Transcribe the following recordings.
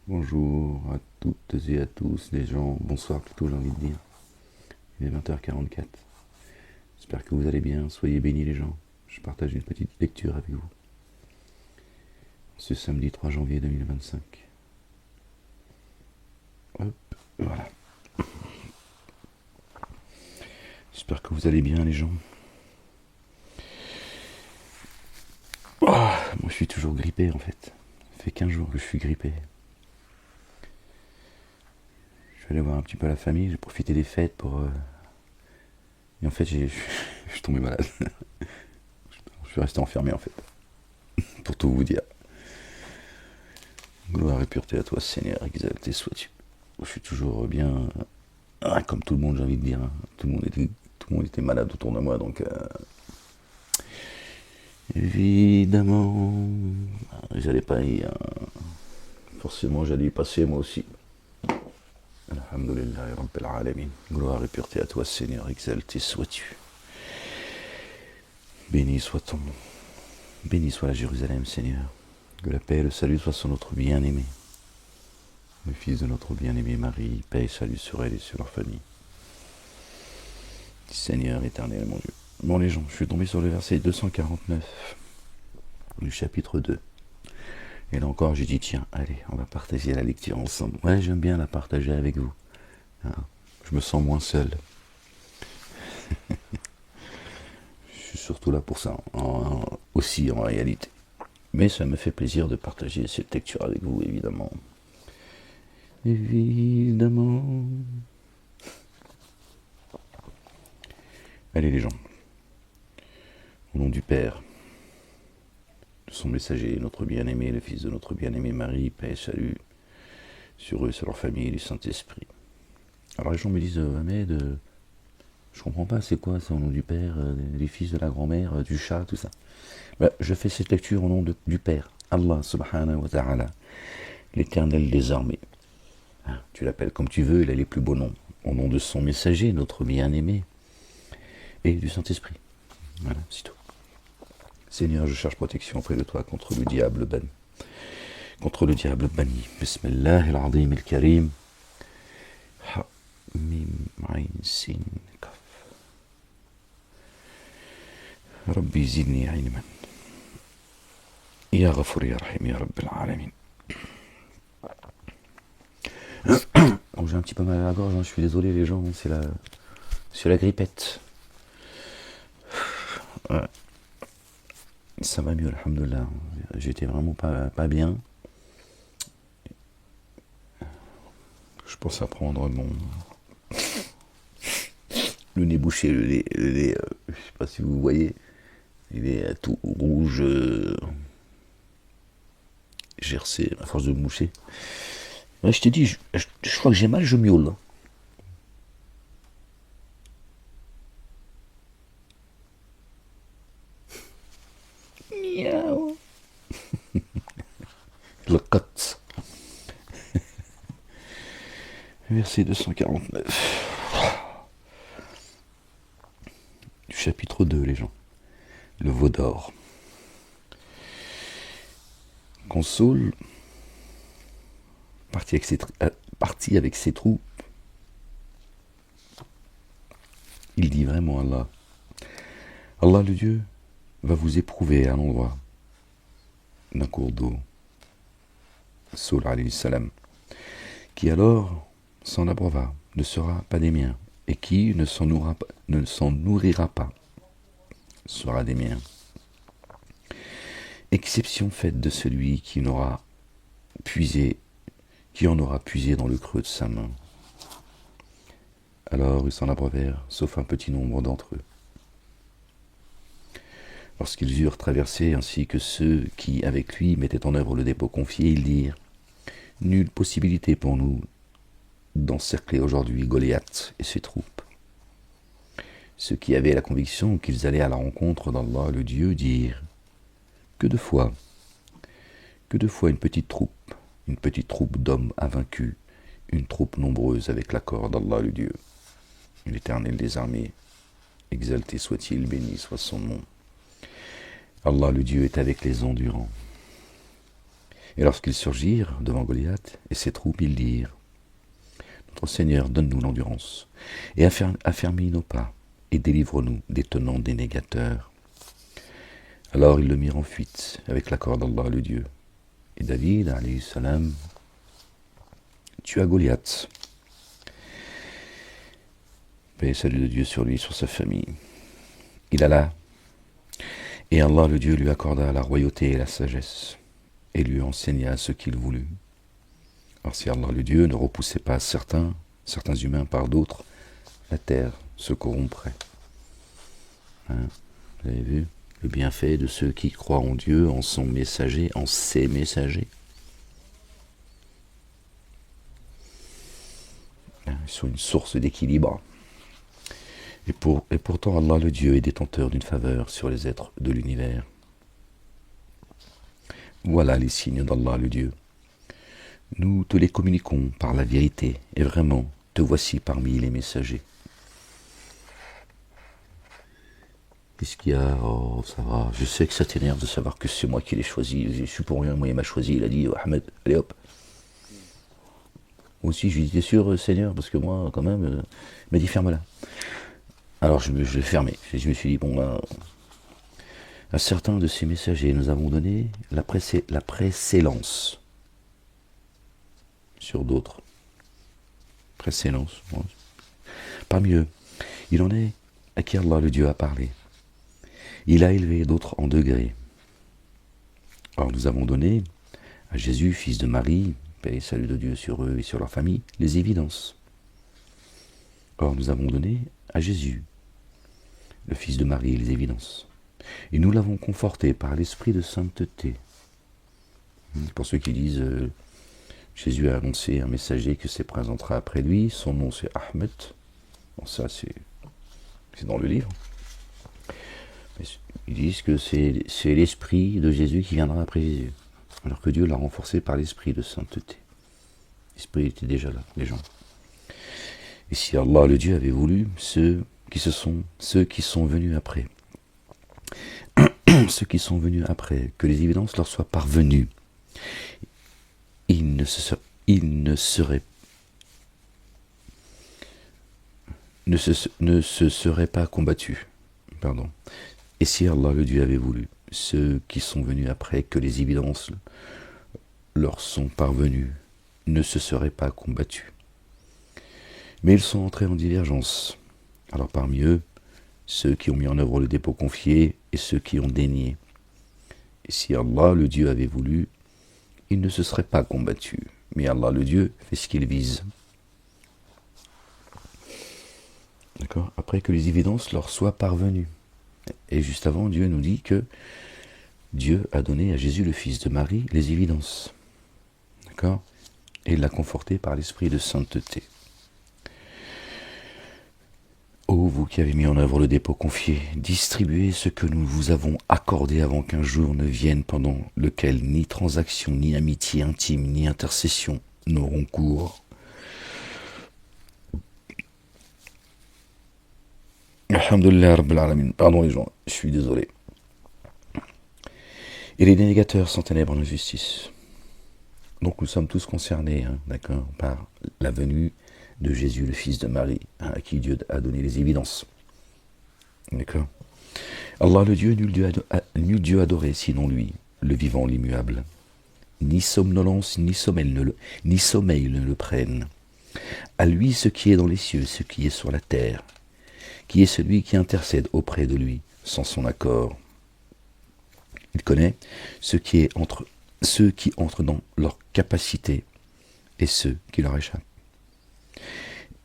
Bonjour à toutes et à tous les gens, bonsoir plutôt j'ai envie de dire. Il est 20h44. J'espère que vous allez bien, soyez bénis les gens. Je partage une petite lecture avec vous. Ce samedi 3 janvier 2025. Hop, voilà. J'espère que vous allez bien les gens. Moi je suis toujours grippé en fait. Ça fait 15 jours que je suis grippé. Je vais aller voir un petit peu la famille, j'ai profité des fêtes pour... Et en fait je suis tombé malade. Je suis resté enfermé en fait. Pour tout vous dire. Gloire et pureté à toi, Seigneur, exalté sois-tu. Je suis toujours bien, comme tout le monde, j'ai envie de dire. Tout le monde était malade autour de moi, donc évidemment, j'allais pas forcément, j'allais y passer moi aussi. Alhamdulillah, Rabbil Alamin. Gloire et pureté à toi, Seigneur, exalté sois-tu. Béni soit ton nom. Béni soit la Jérusalem, Seigneur. Que la paix et le salut soient sur notre bien-aimé. Le fils de notre bien-aimé Marie, paix et salut sur elle et sur leur famille. Seigneur éternel, mon Dieu. Bon les gens, je suis tombé sur le verset 249 du chapitre 2. Et là encore, j'ai dit, tiens, allez, on va partager la lecture ensemble. Ouais, j'aime bien la partager avec vous. Je me sens moins seul. Je suis surtout là pour ça, aussi en réalité. Mais ça me fait plaisir de partager cette lecture avec vous, évidemment. Évidemment. Allez les gens, au nom du Père, de son messager, notre bien-aimé, le fils de notre bien-aimé Marie, paix et salut sur eux, sur leur famille et du Saint-Esprit. Alors les gens me disent, Ahmed, je comprends pas, c'est quoi, c'est au nom du Père, du Fils, de la grand-mère, du chat, tout ça. Je fais cette lecture au nom du Père, Allah subhanahu wa ta'ala, l'éternel des armées. Tu l'appelles comme tu veux, il a les plus beaux noms. Au nom de son messager, notre bien-aimé, et du Saint-Esprit. Voilà, c'est tout. Seigneur, je cherche protection auprès de toi contre le diable banni. Contre le diable banni. Bismillah al-Azim al-Karim. Ha, mim, ayn, sin, kaf. Rabbi zidni ilman. Ya Ghafour ya Rahim ya Rabbil Alamin. Bon, j'ai un petit peu mal à la gorge, hein, je suis désolé les gens, c'est la grippette. Ouais. Ça va mieux, alhamdoulilah. J'étais vraiment pas bien. Je pense à prendre le nez bouché, le nez je sais pas si vous voyez, il est tout rouge, gercé à force de me moucher. Ouais, je t'ai dit, je crois que j'ai mal, je miaule. Miaou. Le cote. Verset 249. Du chapitre 2, les gens. Le veau d'or. Quand Saul, parti avec ses troupes, il dit vraiment à Allah, Allah le Dieu va vous éprouver à l'endroit d'un cours d'eau. Saul alayhi salam, qui alors s'en abreuvera, ne sera pas des miens, et qui ne s'en nourrira pas, sera des miens. Exception faite de celui qui en aura puisé dans le creux de sa main. Alors ils s'en abreuvèrent, sauf un petit nombre d'entre eux. Lorsqu'ils eurent traversé, ainsi que ceux qui, avec lui, mettaient en œuvre le dépôt confié, ils dirent « Nulle possibilité pour nous d'encercler aujourd'hui Goliath et ses troupes. » Ceux qui avaient la conviction qu'ils allaient à la rencontre d'Allah, le Dieu, dirent « Que de fois une petite troupe d'hommes invaincus, une troupe nombreuse avec l'accord d'Allah, le Dieu, l'Éternel des armées, exalté soit-il, béni soit son nom. Allah le Dieu est avec les endurants. Et lorsqu'ils surgirent devant Goliath et ses troupes, ils dirent, notre Seigneur, donne-nous l'endurance, et affermis nos pas, et délivre-nous des tenants des négateurs. Alors ils le mirent en fuite, avec l'accord d'Allah le Dieu. Et David, alayhi salam, tua Goliath. Paix et salut de Dieu sur lui, sur sa famille. Il alla, et Allah le Dieu lui accorda la royauté et la sagesse, et lui enseigna ce qu'il voulut. Alors si Allah le Dieu ne repoussait pas certains humains par d'autres, la terre se corromprait. Vous avez vu le bienfait de ceux qui croient en Dieu, en son messager, en ses messagers. Ils sont une source d'équilibre. Et pourtant Allah le Dieu est détenteur d'une faveur sur les êtres de l'univers. Voilà les signes d'Allah le Dieu. Nous te les communiquons par la vérité, et vraiment, te voici parmi les messagers. Qu'est-ce qu'il y a? Oh, ça va. Je sais que ça t'énerve de savoir que c'est moi qui l'ai choisi. Je suis pour rien, moi il m'a choisi, il a dit, oh, Ahmed, allez hop. Moi aussi, je lui dis, t'es sûr, Seigneur? Parce que moi, quand même, il m'a dit, ferme-la. Alors je l'ai fermé. Je me suis dit, bon, ben, à certains de ces messagers, nous avons donné la précédence sur d'autres. Précédence. Bon. Parmi eux, il en est à qui Allah le Dieu a parlé. Il a élevé d'autres en degrés. Or nous avons donné à Jésus, fils de Marie, paix et salut de Dieu sur eux et sur leur famille, les évidences. Or nous avons donné à Jésus, le fils de Marie, les évidences. Et nous l'avons conforté par l'esprit de sainteté. Pour ceux qui disent, Jésus a annoncé un messager que se présentera après lui, son nom c'est Ahmed. Bon, ça c'est dans le livre. Ils disent que c'est l'esprit de Jésus qui viendra après Jésus, alors que Dieu l'a renforcé par l'esprit de sainteté. L'esprit était déjà là, les gens. Et si Allah le Dieu avait voulu, ceux qui sont venus après, ceux qui sont venus après, que les évidences leur soient parvenues, ils ne se seraient pas combattus. Pardon. Et si Allah le Dieu avait voulu, ceux qui sont venus après, que les évidences leur sont parvenues, ne se seraient pas combattus. Mais ils sont entrés en divergence. Alors parmi eux, ceux qui ont mis en œuvre le dépôt confié et ceux qui ont dénié. Et si Allah le Dieu avait voulu, ils ne se seraient pas combattus. Mais Allah le Dieu fait ce qu'il vise. D'accord ? Après que les évidences leur soient parvenues. Et juste avant, Dieu nous dit que Dieu a donné à Jésus, le fils de Marie, les évidences. D'accord ? Et il l'a conforté par l'esprit de sainteté. Ô vous qui avez mis en œuvre le dépôt confié, distribuez ce que nous vous avons accordé avant qu'un jour ne vienne pendant lequel ni transaction, ni amitié intime, ni intercession n'auront cours. Alhamdulillah Rabbil Alamin. Pardon les gens, je suis désolé. Et les négateurs sont ténèbres en injustice. Donc nous sommes tous concernés, d'accord, par la venue de Jésus, le fils de Marie, à qui Dieu a donné les évidences. D'accord. Allah le Dieu, nul Dieu adoré sinon lui, le vivant, l'immuable. Ni somnolence, ni sommeil ne le prennent. À lui ce qui est dans les cieux, ce qui est sur la terre, qui est celui qui intercède auprès de lui, sans son accord. Il connaît ceux qui entrent dans leur capacité et ceux qui leur échappent.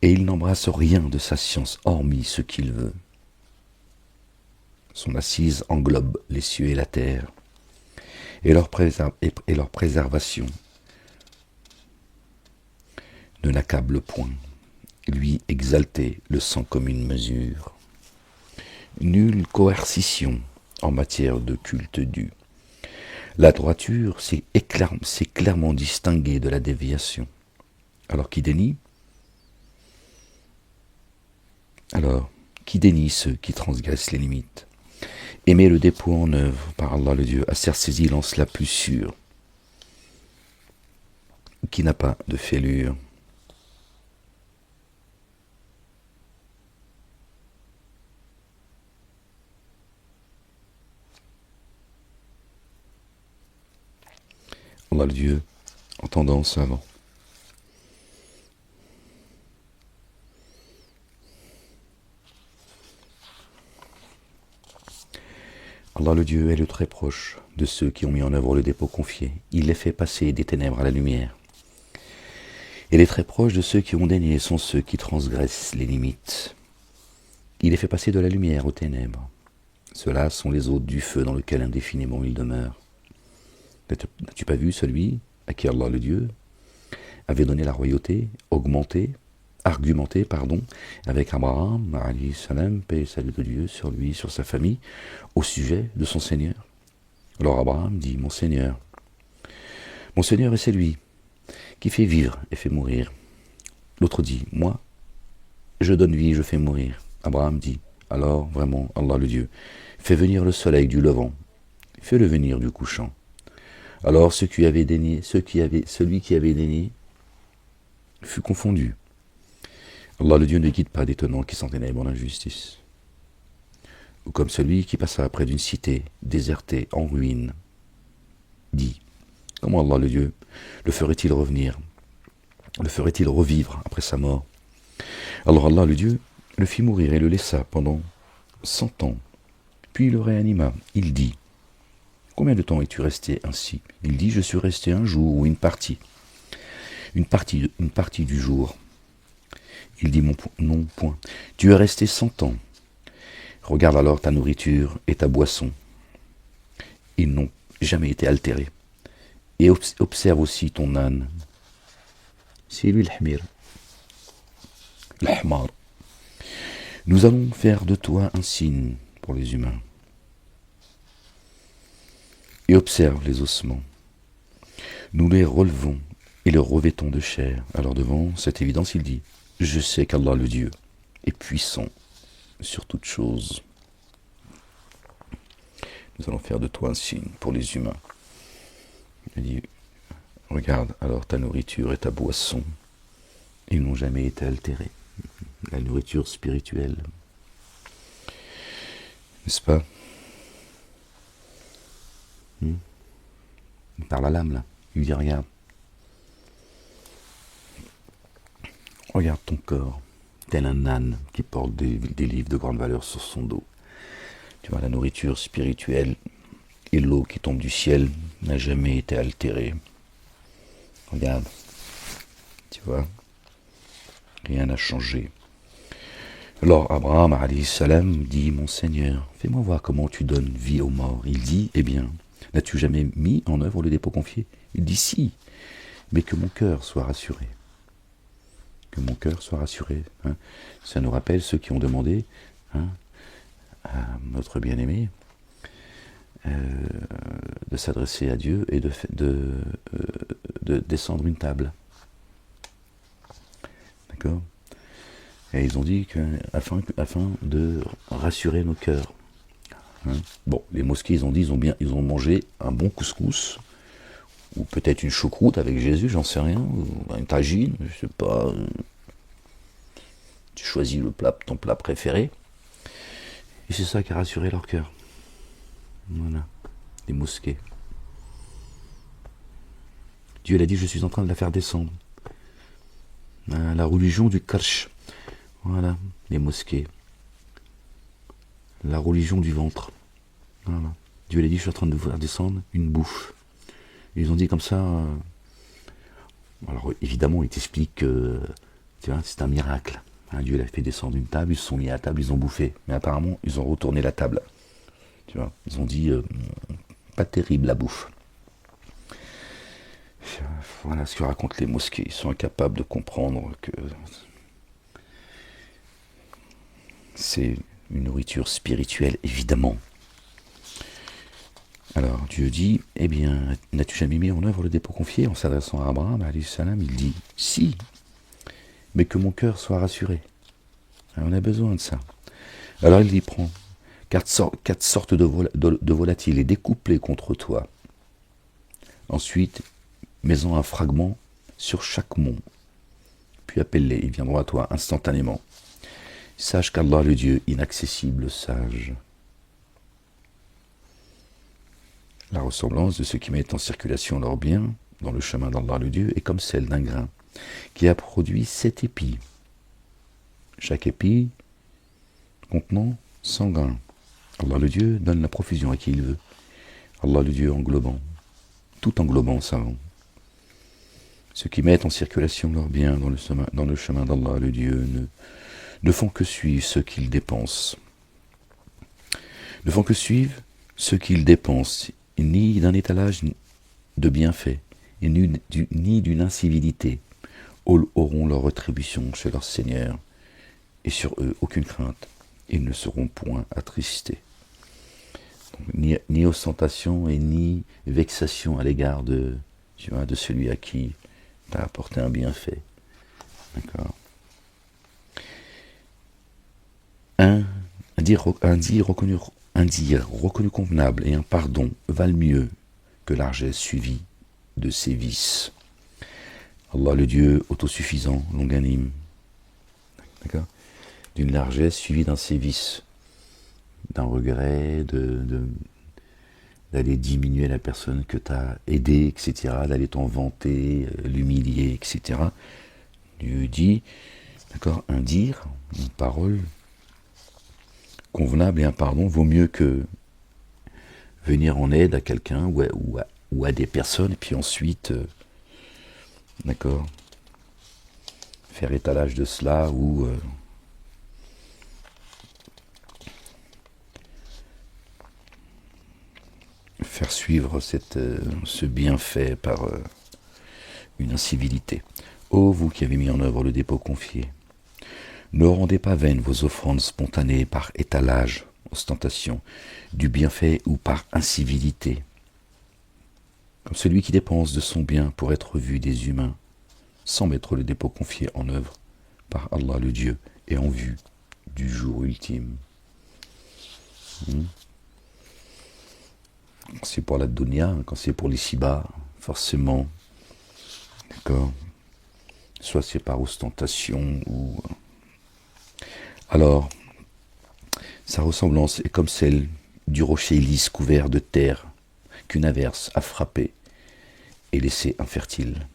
Et il n'embrasse rien de sa science, hormis ce qu'il veut. Son assise englobe les cieux et la terre, et leur préservation ne l'accable point. Lui exalté le sent comme une mesure. Nulle coercition en matière de culte dû. La droiture, c'est clairement distingué de la déviation. Alors qui dénie ceux qui transgressent les limites? Aimer le dépôt en œuvre par Allah le Dieu, à certes saisi lance la plus sûre. qui n'a pas de fêlure. Allah le Dieu, entendant savant. Allah le Dieu est le très proche de ceux qui ont mis en œuvre le dépôt confié. Il les fait passer des ténèbres à la lumière. Et les très proches de ceux qui ont daigné sont ceux qui transgressent les limites. Il les fait passer de la lumière aux ténèbres. Ceux-là sont les hôtes du feu dans lequel indéfiniment ils demeurent. N'as-tu pas vu celui à qui Allah le Dieu avait donné la royauté, argumenté, avec Abraham, alayhi salam, paix et salut de Dieu sur lui, sur sa famille, au sujet de son Seigneur. Alors Abraham dit, mon Seigneur est celui qui fait vivre et fait mourir. L'autre dit, moi, je donne vie, je fais mourir. Abraham dit, alors vraiment, Allah le Dieu, fais venir le soleil du levant, fais-le venir du couchant. Alors celui qui avait dénié fut confondu. Allah le Dieu ne guide pas des tenants qui s'enténèbrent en injustice. Ou comme celui qui passa près d'une cité désertée, en ruine, dit, comment Allah le Dieu le ferait-il revenir, le ferait-il revivre après sa mort? Alors Allah le Dieu le fit mourir et le laissa pendant 100 ans. Puis il le réanima. Il dit, combien de temps es-tu resté ainsi? Il dit, je suis resté un jour ou une partie du jour. Il dit, non, point. Tu es resté 100 ans. Regarde alors ta nourriture et ta boisson. Ils n'ont jamais été altérés. Et observe aussi ton âne. C'est lui l'ahmar. Nous allons faire de toi un signe pour les humains. Et observe les ossements. Nous les relevons et les revêtons de chair. Alors devant cette évidence, il dit, je sais qu'Allah le Dieu est puissant sur toute chose. Nous allons faire de toi un signe pour les humains. Il dit, regarde alors ta nourriture et ta boisson. Ils n'ont jamais été altérés. La nourriture spirituelle. N'est-ce pas? Il parle à l'âme là. Il dit, regarde. Regarde ton corps, tel un âne qui porte des livres de grande valeur sur son dos. Tu vois, la nourriture spirituelle et l'eau qui tombe du ciel n'a jamais été altérée. Regarde, tu vois, rien n'a changé. Alors Abraham, alayhi salam, dit, mon Seigneur, fais-moi voir comment tu donnes vie aux morts. Il dit, eh bien, n'as-tu jamais mis en œuvre le dépôt confié? Il dit, si, mais que mon cœur soit rassuré. Que mon cœur soit rassuré. Hein. Ça nous rappelle ceux qui ont demandé à notre bien-aimé de s'adresser à Dieu et de descendre une table. D'accord? Et ils ont dit afin de rassurer nos cœurs. Hein. Bon, les mosquées, ils ont dit, ils ont mangé un bon couscous, ou peut-être une choucroute avec Jésus, j'en sais rien, ou une tagine, je sais pas. Tu choisis ton plat préféré, et c'est ça qui a rassuré leur cœur. Voilà, les mosquées. Dieu l'a dit, je suis en train de la faire descendre. La religion du karch. Voilà, les mosquées. La religion du ventre. Voilà. Dieu l'a dit, je suis en train de vous faire descendre une bouffe. Ils ont dit comme ça. Alors évidemment, il t'explique que c'est un miracle. Hein, Dieu l'a fait descendre une table, ils se sont mis à table, ils ont bouffé. Mais apparemment, ils ont retourné la table. Tu vois, ils ont dit, pas terrible la bouffe. Voilà ce que racontent les mosquées. Ils sont incapables de comprendre que c'est une nourriture spirituelle, évidemment. Alors Dieu dit, eh bien, n'as-tu jamais mis en œuvre le dépôt confié? En s'adressant à Abraham, alayhi salam, il dit, si, mais que mon cœur soit rassuré. Alors, on a besoin de ça. Alors il y prend quatre sortes de volatiles et découpe-les contre toi. Ensuite, mets-en un fragment sur chaque mont, puis appelle-les, ils viendront à toi instantanément. Sache qu'Allah, le Dieu inaccessible, sage. La ressemblance de ceux qui mettent en circulation leurs biens dans le chemin d'Allah, le Dieu, est comme celle d'un grain qui a produit 7 épis. Chaque épi contenant 100 grains. Allah, le Dieu, donne la profusion à qui il veut. Allah, le Dieu, englobant, tout englobant, savant. Ceux qui mettent en circulation leurs biens dans le chemin d'Allah, le Dieu, ne font que suivre ce qu'ils dépensent. Ne font que suivre ce qu'ils dépensent, ni d'un étalage de bienfaits, ni d'une incivilité. Auront leur rétribution chez leur Seigneur, et sur eux aucune crainte. Ils ne seront point attristés. Donc, ni ostentation et ni vexation à l'égard de celui à qui tu as apporté un bienfait. D'accord. Un dire reconnu convenable et un pardon valent mieux que largesse suivie de ses vices. Allah, le Dieu autosuffisant, longanime, d'accord, d'une largesse suivie d'un sévice, d'un regret, d'aller diminuer la personne que tu as aidée, etc., d'aller t'en vanter, l'humilier, etc. Dieu dit, d'accord, un dire, une parole convenable et un pardon vaut mieux que venir en aide à quelqu'un ou à des personnes, et puis ensuite, d'accord, faire étalage de cela ou faire suivre ce bienfait par une incivilité. Ô vous qui avez mis en œuvre le dépôt confié, ne rendez pas vaines vos offrandes spontanées par étalage, ostentation, du bienfait ou par incivilité, comme celui qui dépense de son bien pour être vu des humains, sans mettre le dépôt confié en œuvre par Allah le Dieu et en vue du jour ultime. Quand c'est pour la dunya, quand c'est pour l'ici-bas, forcément, d'accord, soit c'est par ostentation ou... Alors, sa ressemblance est comme celle du rocher lisse couvert de terre qu'une averse a frappé et laissé infertile.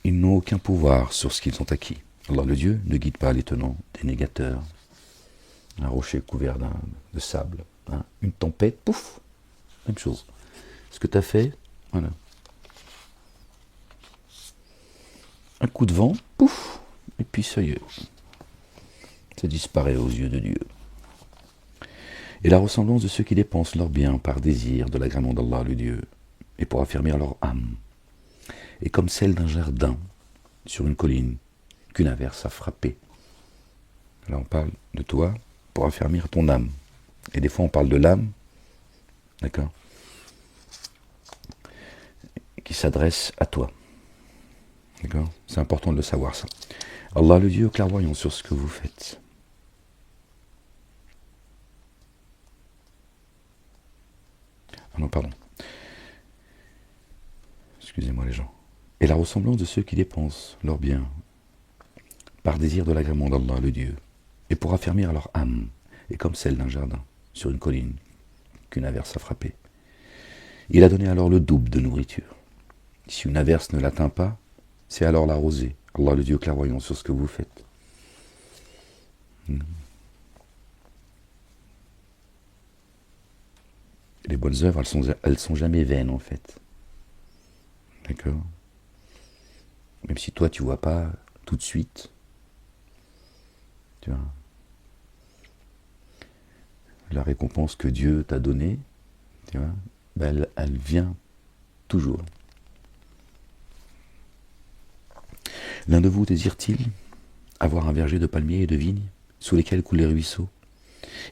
Ils n'ont aucun pouvoir sur ce qu'ils ont acquis. Allah le Dieu ne guide pas les tenants des négateurs. Un rocher couvert de sable, hein, une tempête, pouf, même chose. Ce que tu as fait, voilà. Un coup de vent, pouf, et puis ça y est, ça disparaît aux yeux de Dieu. Et la ressemblance de ceux qui dépensent leurs biens par désir de l'agrément d'Allah le Dieu, et pour affermir leur âme, est comme celle d'un jardin sur une colline qu'une averse a frappé. Là on parle de toi pour affermir ton âme. Et des fois on parle de l'âme, d'accord, qui s'adresse à toi. D'accord ? C'est important de le savoir ça. Allah le Dieu clairvoyant sur ce que vous faites. Ah non, pardon. Excusez-moi les gens. Et la ressemblance de ceux qui dépensent leurs biens par désir de l'agrément d'Allah le Dieu, et pour affermir leur âme, est comme celle d'un jardin sur une colline qu'une averse a frappé. Il a donné alors le double de nourriture. Si une averse ne l'atteint pas, c'est alors la rosée. Allah le Dieu clairvoyant sur ce que vous faites. Les bonnes œuvres, elles sont jamais vaines en fait. D'accord ? Même si toi tu vois pas tout de suite, tu vois, la récompense que Dieu t'a donnée, tu vois, ben elle vient toujours. L'un de vous désire-t-il avoir un verger de palmiers et de vignes sous lesquels coulent les ruisseaux,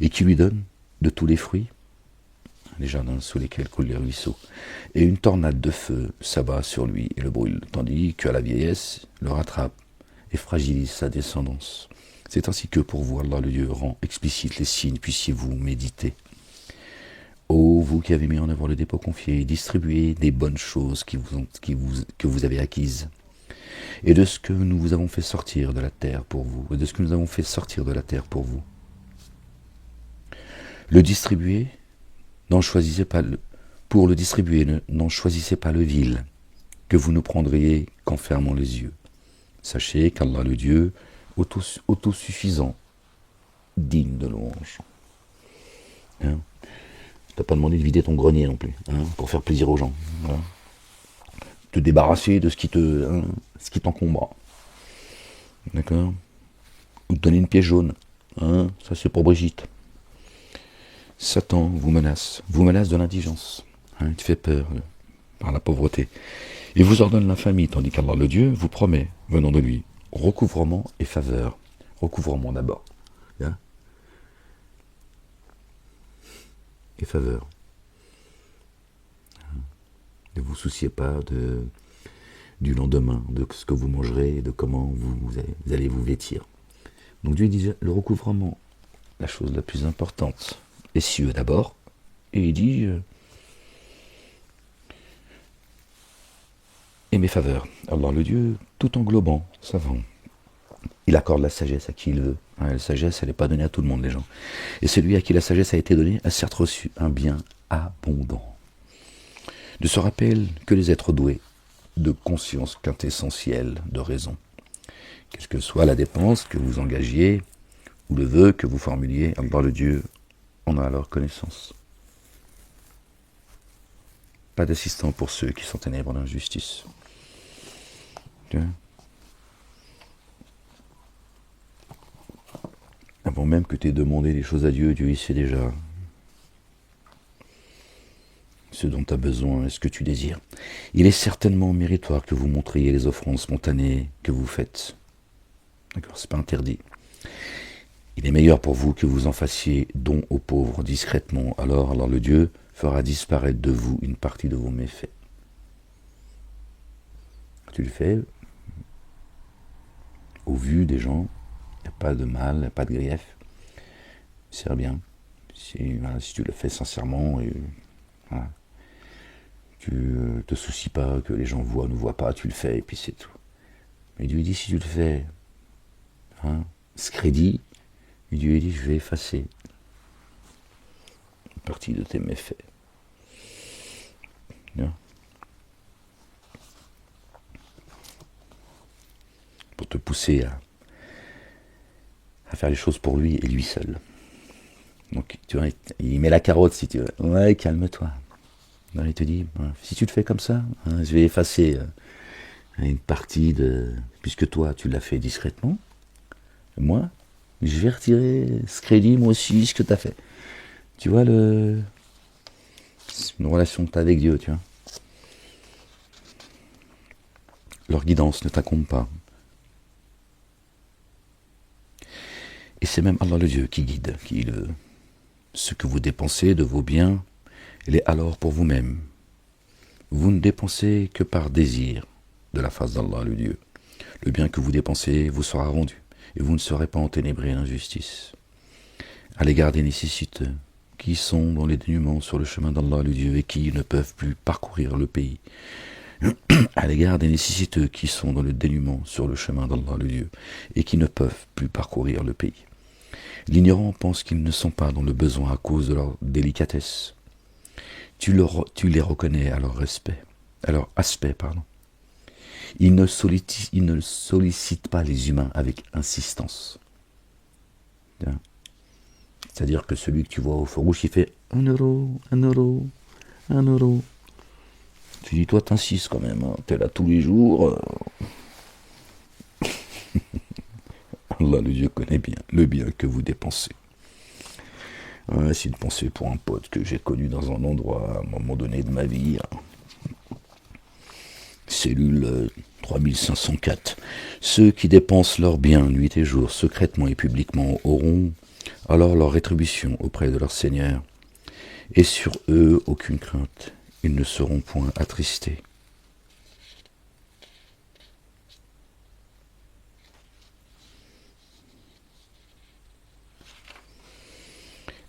et qui lui donne de tous les fruits, les jardins sous lesquels coulent les ruisseaux, et une tornade de feu s'abat sur lui et le brûle, tandis qu'à la vieillesse le rattrape et fragilise sa descendance. C'est ainsi que pour vous, Allah le Dieu rend explicite les signes, puissiez-vous méditer. Ô vous qui avez mis en œuvre le dépôt confié, distribuez des bonnes choses que vous avez acquises, et de ce que nous vous avons fait sortir de la terre pour vous, et de ce que nous avons fait sortir de la terre pour vous. Le distribuer, pour le distribuer, n'en choisissez pas le vil, que vous ne prendriez qu'en fermant les yeux. Sachez qu'Allah le Dieu, autosuffisant, digne de louange. Hein? Je t'ai pas demandé de vider ton grenier non plus, hein, pour faire plaisir aux gens. Voilà. Te débarrasser de ce qui t'encombre. D'accord? Ou te donner une pièce jaune. Hein, ça c'est pour Brigitte. Satan vous menace de l'indigence. Hein, il te fait peur par la pauvreté. Il vous ordonne l'infamie, tandis qu'Allah le Dieu vous promet, venant de lui, recouvrement et faveur. Recouvrement d'abord. Hein? Et faveur. Ne vous souciez pas du lendemain, de ce que vous mangerez et de comment vous allez vous vêtir. Donc Dieu dit le recouvrement, la chose la plus importante, les cieux d'abord, et il dit et mes faveurs. Allah le Dieu, tout englobant, savant. Il accorde la sagesse à qui il veut. La sagesse, elle n'est pas donnée à tout le monde, les gens. Et celui à qui la sagesse a été donnée a certes reçu un bien abondant. De ce rappel que les êtres doués de conscience quintessentielle de raison, quelle que soit la dépense que vous engagiez ou le vœu que vous formuliez, Allah le Dieu en a alors connaissance. Pas d'assistant pour ceux qui sont ténèbres d'injustice. Avant même que tu aies demandé des choses à Dieu, Dieu il sait déjà ce dont tu as besoin et ce que tu désires. Il est certainement méritoire que vous montriez les offrandes spontanées que vous faites. D'accord, c'est pas interdit. Il est meilleur pour vous que vous en fassiez don aux pauvres discrètement. Alors le Dieu fera disparaître de vous une partie de vos méfaits. Tu le fais au vu des gens, il n'y a pas de mal, il n'y a pas de grief. C'est bien. Si tu le fais sincèrement, et, voilà. Tu te soucies pas que les gens voient, ne voient pas, tu le fais et puis c'est tout. Mais Dieu dit si tu le fais, ce crédit, Dieu dit je vais effacer une partie de tes méfaits. Bien. Pour te pousser à faire les choses pour lui et lui seul. Donc tu vois, il met la carotte si tu veux. Ouais, calme-toi. Alors, il te dit, si tu le fais comme ça, je vais effacer une partie de... Puisque toi, tu l'as fait discrètement, moi, je vais retirer ce crédit, moi aussi, ce que tu as fait. Tu vois, c'est une relation que tu as avec Dieu, tu vois. Leur guidance ne t'incombe pas. Et c'est même Allah le Dieu qui guide, ce que vous dépensez de vos biens, il est alors pour vous-même. Vous ne dépensez que par désir de la face d'Allah le Dieu. Le bien que vous dépensez vous sera rendu, et vous ne serez pas enténébrés d'injustice. À l'égard des nécessiteux, qui sont dans les dénûments sur le chemin d'Allah le Dieu et qui ne peuvent plus parcourir le pays. À l'égard des nécessiteux qui sont dans le dénûment sur le chemin d'Allah le Dieu et qui ne peuvent plus parcourir le pays. L'ignorant pense qu'ils ne sont pas dans le besoin à cause de leur délicatesse. Tu les reconnais à leur aspect. Ils ne sollicitent pas les humains avec insistance. C'est-à-dire que celui que tu vois au feu rouge, il fait 1 euro, 1 euro, 1 euro. Tu dis, toi, t'insistes quand même, hein. T'es là tous les jours. Allah, le Dieu connaît bien le bien que vous dépensez. C'est une pensée pour un pote que j'ai connu dans un endroit à un moment donné de ma vie. Cellule 3504. Ceux qui dépensent leurs biens nuit et jour, secrètement et publiquement, auront alors leur rétribution auprès de leur Seigneur. Et sur eux, aucune crainte. Ils ne seront point attristés.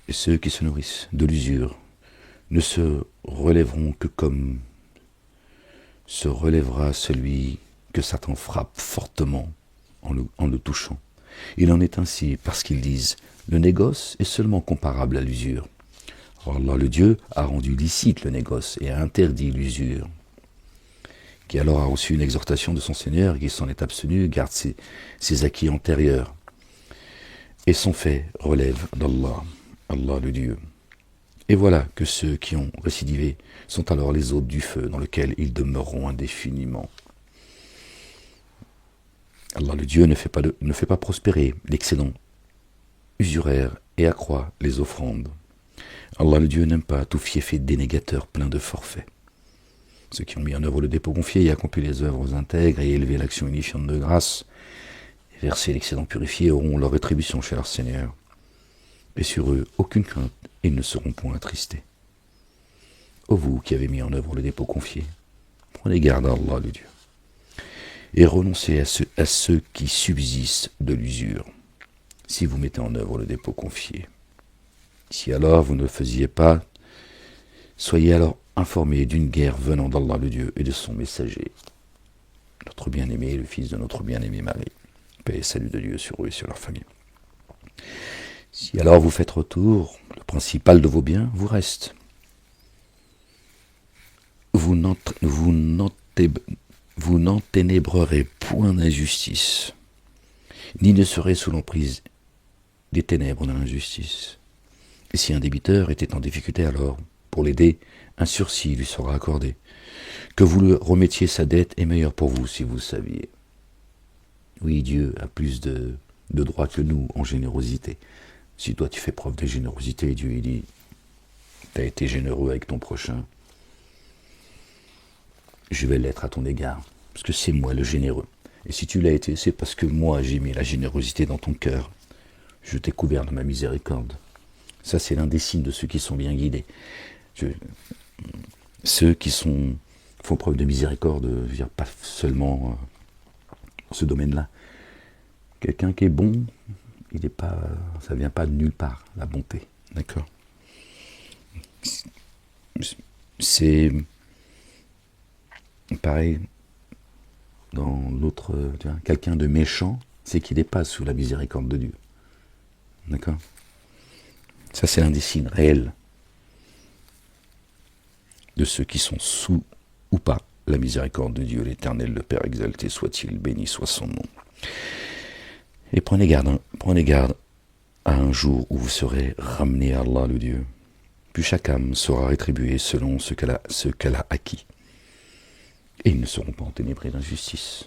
Et ceux qui se nourrissent de l'usure ne se relèveront que comme se relèvera celui que Satan frappe fortement en le touchant. Il en est ainsi parce qu'ils disent « le négoce est seulement comparable à l'usure ». Or Allah le Dieu a rendu licite le négoce et a interdit l'usure. Qui alors a reçu une exhortation de son Seigneur, qui s'en est abstenu, garde ses acquis antérieurs. Et son fait relève d'Allah, Allah le Dieu. Et voilà que ceux qui ont récidivé sont alors les hôtes du feu dans lequel ils demeureront indéfiniment. Allah le Dieu ne fait pas prospérer l'excédent usuraire et accroît les offrandes. Allah le Dieu n'aime pas tout fiefé dénégateur plein de forfaits. Ceux qui ont mis en œuvre le dépôt confié et accompli les œuvres intègres et élevé l'action unifiante de grâce, et versé l'excédent purifié auront leur rétribution chez leur Seigneur. Et sur eux, aucune crainte, et ils ne seront point attristés. Ô vous qui avez mis en œuvre le dépôt confié, prenez garde à Allah le Dieu, et renoncez à ceux qui subsistent de l'usure, si vous mettez en œuvre le dépôt confié. Si alors vous ne le faisiez pas, soyez alors informés d'une guerre venant d'Allah le Dieu et de son messager, notre bien-aimé, le fils de notre bien-aimé Marie. Paix et salut de Dieu sur eux et sur leur famille. Si alors vous faites retour, le principal de vos biens vous reste. Vous n'enténébrerez point d'injustice, ni ne serez sous l'emprise des ténèbres de l'injustice. Et si un débiteur était en difficulté alors, pour l'aider, un sursis lui sera accordé. Que vous le remettiez sa dette est meilleur pour vous si vous le saviez. Oui, Dieu a plus de droits que nous en générosité. Si toi tu fais preuve de générosité, Dieu il dit, tu as été généreux avec ton prochain, je vais l'être à ton égard, parce que c'est moi le généreux. Et si tu l'as été, c'est parce que moi j'ai mis la générosité dans ton cœur. Je t'ai couvert de ma miséricorde. Ça c'est l'un des signes de ceux qui sont bien guidés. Ceux qui font preuve de miséricorde, je veux dire, pas seulement dans ce domaine-là. Quelqu'un qui est bon, ça vient pas de nulle part, la bonté. D'accord. C'est pareil dans l'autre, quelqu'un de méchant, c'est qu'il n'est pas sous la miséricorde de Dieu. D'accord. Ça c'est l'un des signes réels de ceux qui sont sous ou pas la miséricorde de Dieu, l'Éternel, le Père exalté soit-il, béni soit son nom. Et prenez garde à un jour où vous serez ramenés à Allah le Dieu. Puis chaque âme sera rétribuée selon ce qu'elle a acquis. Et ils ne seront pas enténébrés d'injustice.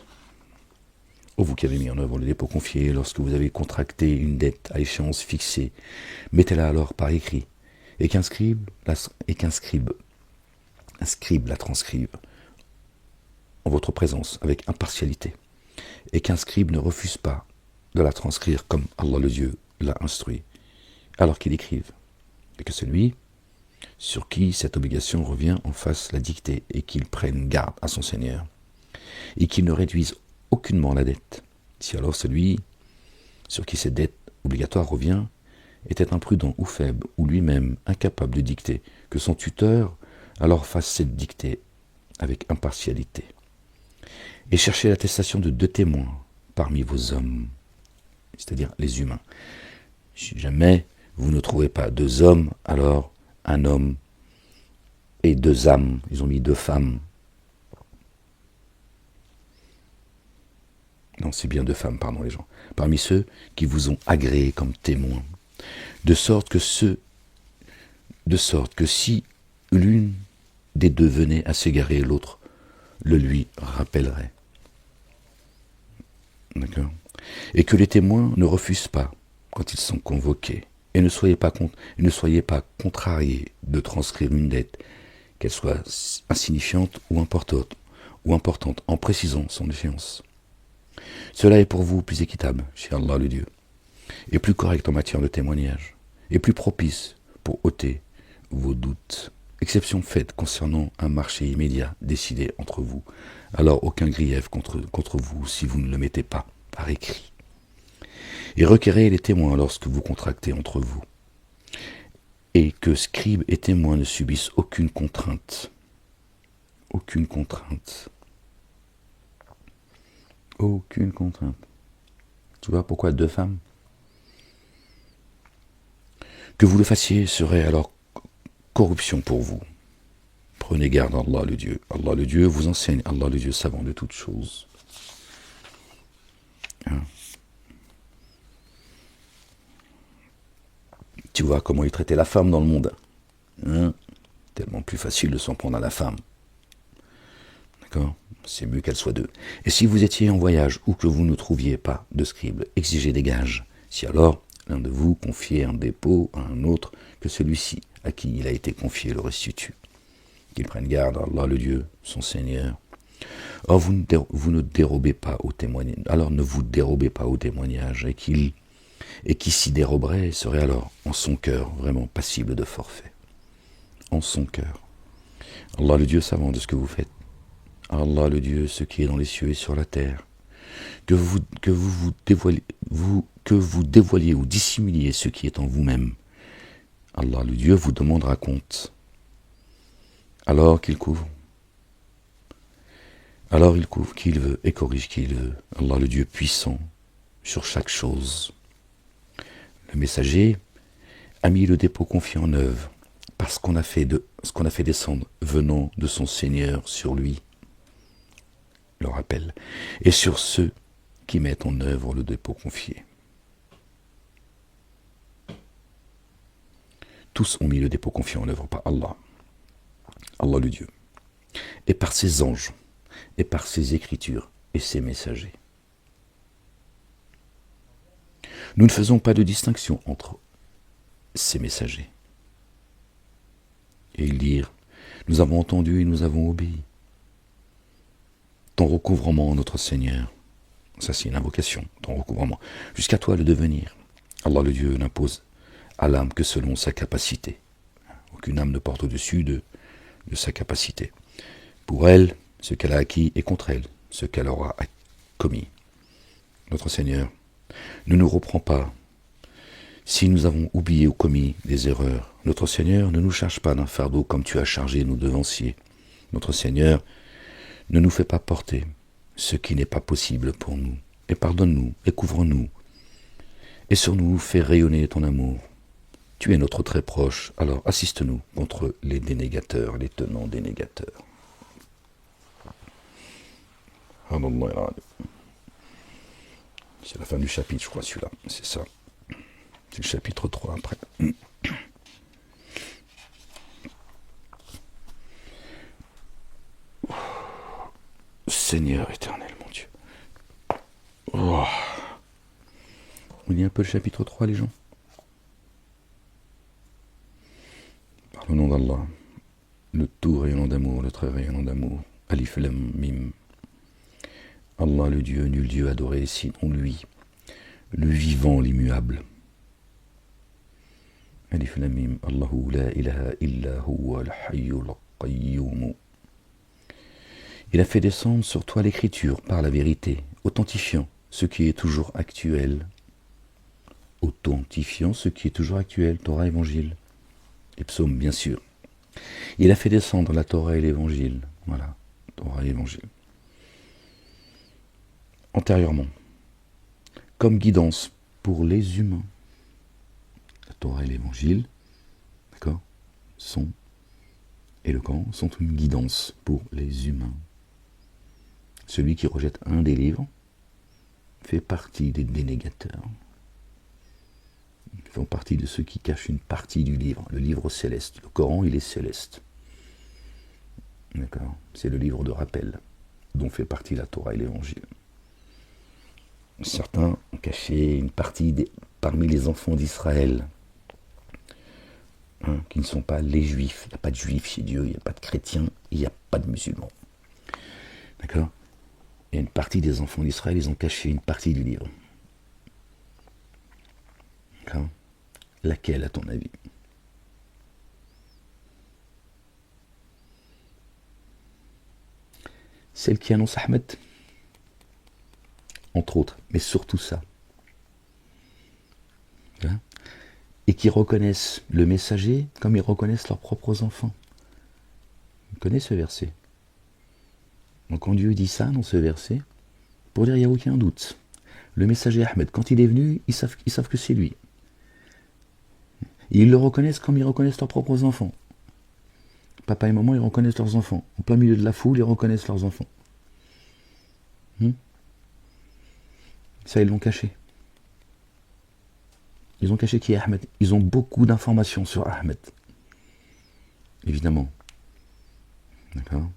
Ô vous qui avez mis en œuvre le dépôt confié, lorsque vous avez contracté une dette à échéance fixée, mettez-la alors par écrit, et qu'un scribe la transcribe en votre présence avec impartialité, et qu'un scribe ne refuse pas de la transcrire comme Allah le Dieu l'a instruit, alors qu'il écrive, et que celui sur qui cette obligation revient en fasse la dictée et qu'il prenne garde à son Seigneur, et qu'il ne réduise aucunement la dette. Si alors celui sur qui cette dette obligatoire revient était imprudent ou faible, ou lui-même incapable de dicter, que son tuteur alors fasse cette dictée avec impartialité. Et cherchez l'attestation de 2 témoins parmi vos hommes, c'est-à-dire les humains. Si jamais vous ne trouvez pas 2 hommes, alors un homme et 2 âmes. Ils ont mis 2 femmes. Non, c'est bien 2 femmes, pardon les gens. Parmi ceux qui vous ont agréé comme témoins. De sorte que si l'une des 2 venait à s'égarer, l'autre le lui rappellerait. D'accord. Et que les témoins ne refusent pas quand ils sont convoqués. Et ne soyez pas contrariés de transcrire une dette, qu'elle soit insignifiante ou importante, en précisant son échéance. Cela est pour vous plus équitable, chez Allah le Dieu, et plus correct en matière de témoignage, et plus propice pour ôter vos doutes. Exception faite concernant un marché immédiat décidé entre vous. Alors aucun grief contre vous si vous ne le mettez pas par écrit. Et requérez les témoins lorsque vous contractez entre vous. et que scribes et témoins ne subissent aucune contrainte. Aucune contrainte. Aucune contrainte. Tu vois pourquoi 2 femmes? Que vous le fassiez serait alors corruption pour vous. Prenez garde à Allah le Dieu. Allah le Dieu vous enseigne. Allah le Dieu savant de toutes choses. Hein? Tu vois comment il traitait la femme dans le monde. Hein? Tellement plus facile de s'en prendre à la femme. D'accord? C'est mieux qu'elle soit 2. Et si vous étiez en voyage ou que vous ne trouviez pas de scribe, exigez des gages. Si alors l'un de vous confiait un dépôt à un autre, que celui-ci à qui il a été confié le restitue. Qu'il prenne garde à Allah le Dieu, son Seigneur. Or vous ne dérobez pas au témoignage. Alors ne vous dérobez pas au témoignage, et qui s'y déroberait serait alors en son cœur vraiment passible de forfait. En son cœur. Allah le Dieu savant de ce que vous faites. Allah le Dieu, ce qui est dans les cieux et sur la terre. Que vous dévoiliez ou dissimuliez ce qui est en vous-même. Allah le Dieu vous demandera compte. Alors qu'il couvre qui il veut et corrige qui il veut. Allah le Dieu puissant sur chaque chose. Le messager a mis le dépôt confié en œuvre parce ce qu'on a fait descendre venant de son Seigneur sur lui. Le rappel. Et sur ceux qui mettent en œuvre le dépôt confié. Tous ont mis le dépôt confié en œuvre par Allah. Allah le Dieu. Et par ses anges. Et par ses écritures et ses messagers. Nous ne faisons pas de distinction entre ces messagers. Et ils dirent, nous avons entendu et nous avons obéi. Ton recouvrement, notre Seigneur. Ça c'est une invocation, ton recouvrement. Jusqu'à toi le devenir. Allah le Dieu n'impose à l'âme que selon sa capacité. Aucune âme ne porte au-dessus de sa capacité. Pour elle, ce qu'elle a acquis et contre elle, ce qu'elle aura commis. Notre Seigneur ne nous reprend pas si nous avons oublié ou commis des erreurs. Notre Seigneur ne nous charge pas d'un fardeau comme tu as chargé nos devanciers. Notre Seigneur ne nous fait pas porter ce qui n'est pas possible pour nous. Et pardonne-nous, et couvre-nous. Et sur nous, fais rayonner ton amour. Tu es notre très proche, alors assiste-nous contre les dénégateurs, les tenants dénégateurs. C'est la fin du chapitre, je crois, celui-là. C'est ça. C'est le chapitre 3 après. Seigneur éternel, mon Dieu. Oh. On lit un peu le chapitre 3, les gens. Par le nom d'Allah, le tout rayonnant d'amour, le très rayonnant d'amour. Alif Lam Mim. Allah le Dieu, nul Dieu adoré, sinon lui, le vivant, l'immuable. Alif Lam Mim. Allahu la ilaha illa huwa al-hayyul qayyum. Il a fait descendre sur toi l'écriture par la vérité, authentifiant ce qui est toujours actuel. Authentifiant ce qui est toujours actuel, Torah, Évangile. Et psaume, bien sûr. Il a fait descendre la Torah et l'Évangile. Voilà, Torah et Évangile. Antérieurement, comme guidance pour les humains. La Torah et l'Évangile, d'accord, et le Coran sont une guidance pour les humains. Celui qui rejette un des livres fait partie des dénégateurs. Ils font partie de ceux qui cachent une partie du livre, le livre céleste. Le Coran, il est céleste. D'accord ? C'est le livre de rappel, dont fait partie la Torah et l'Évangile. Certains ont caché une partie parmi les enfants d'Israël, qui ne sont pas les juifs. Il n'y a pas de juifs chez Dieu, il n'y a pas de chrétiens, il n'y a pas de musulmans. D'accord ? Et une partie des enfants d'Israël, ils ont caché une partie du livre. D'accord ? Laquelle, à ton avis ? Celle qui annonce Ahmed, entre autres, mais surtout ça. Hein ? et qui reconnaissent le messager comme ils reconnaissent leurs propres enfants. Vous connaissez ce verset? Donc quand Dieu dit ça dans ce verset, pour dire il n'y a aucun doute, le messager Ahmed, quand il est venu, ils savent que c'est lui. Et ils le reconnaissent comme ils reconnaissent leurs propres enfants. Papa et maman, ils reconnaissent leurs enfants. En plein milieu de la foule, ils reconnaissent leurs enfants. Ça, ils l'ont caché. Ils ont caché qui est Ahmed. Ils ont beaucoup d'informations sur Ahmed. Évidemment. D'accord.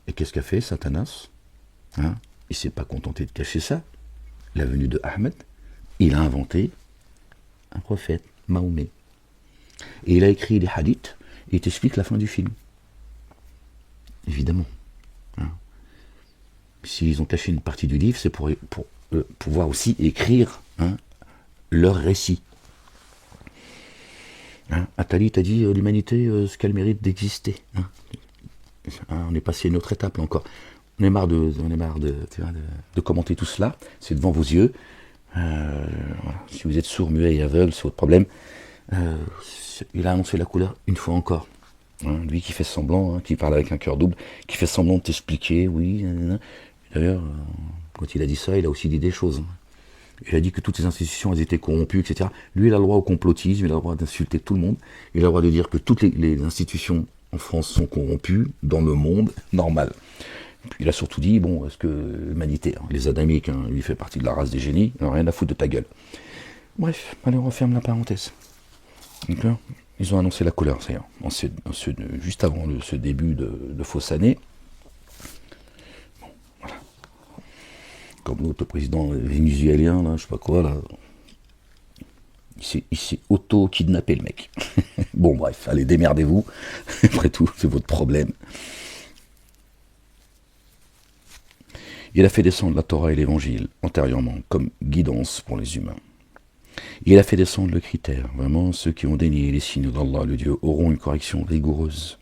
Et qu'est-ce qu'a fait Satanas? Il ne s'est pas contenté de cacher ça. La venue de Ahmed, il a inventé un prophète, Mahomet. Et il a écrit des hadiths et il t'explique la fin du film. Évidemment. S'ils ont caché une partie du livre, c'est pour pouvoir aussi écrire leur récit. Attali t'a dit l'humanité, ce qu'elle mérite d'exister. On est passé à une autre étape là encore. On est marre de commenter tout cela. C'est devant vos yeux. Voilà. Si vous êtes sourd, muet et aveugle, c'est votre problème. Il a annoncé la couleur une fois encore. Lui qui fait semblant, qui parle avec un cœur double, qui fait semblant de t'expliquer, oui. D'ailleurs, quand il a dit ça, il a aussi dit des choses. Il a dit que toutes les institutions elles étaient corrompues, etc. Lui, il a le droit au complotisme, il a le droit d'insulter tout le monde, il a le droit de dire que toutes les institutions en France sont corrompues, dans le monde, normal. Puis il a surtout dit, bon, est-ce que l'humanité, les adamiques, lui fait partie de la race des génies, ils n'ont rien à foutre de ta gueule. Bref, allez, on referme la parenthèse. D'accord. Ils ont annoncé la couleur, c'est-à-dire, juste avant ce début de fausse année. Bon, voilà. Comme l'autre président vénézuélien, là, je sais pas quoi, là. Il s'est auto-kidnappé, le mec. Bon, bref, allez, démerdez-vous. Après tout, c'est votre problème. Il a fait descendre la Torah et l'Évangile, antérieurement, comme guidance pour les humains. Il a fait descendre le critère. Vraiment, ceux qui ont dénié les signes d'Allah, le Dieu, auront une correction rigoureuse.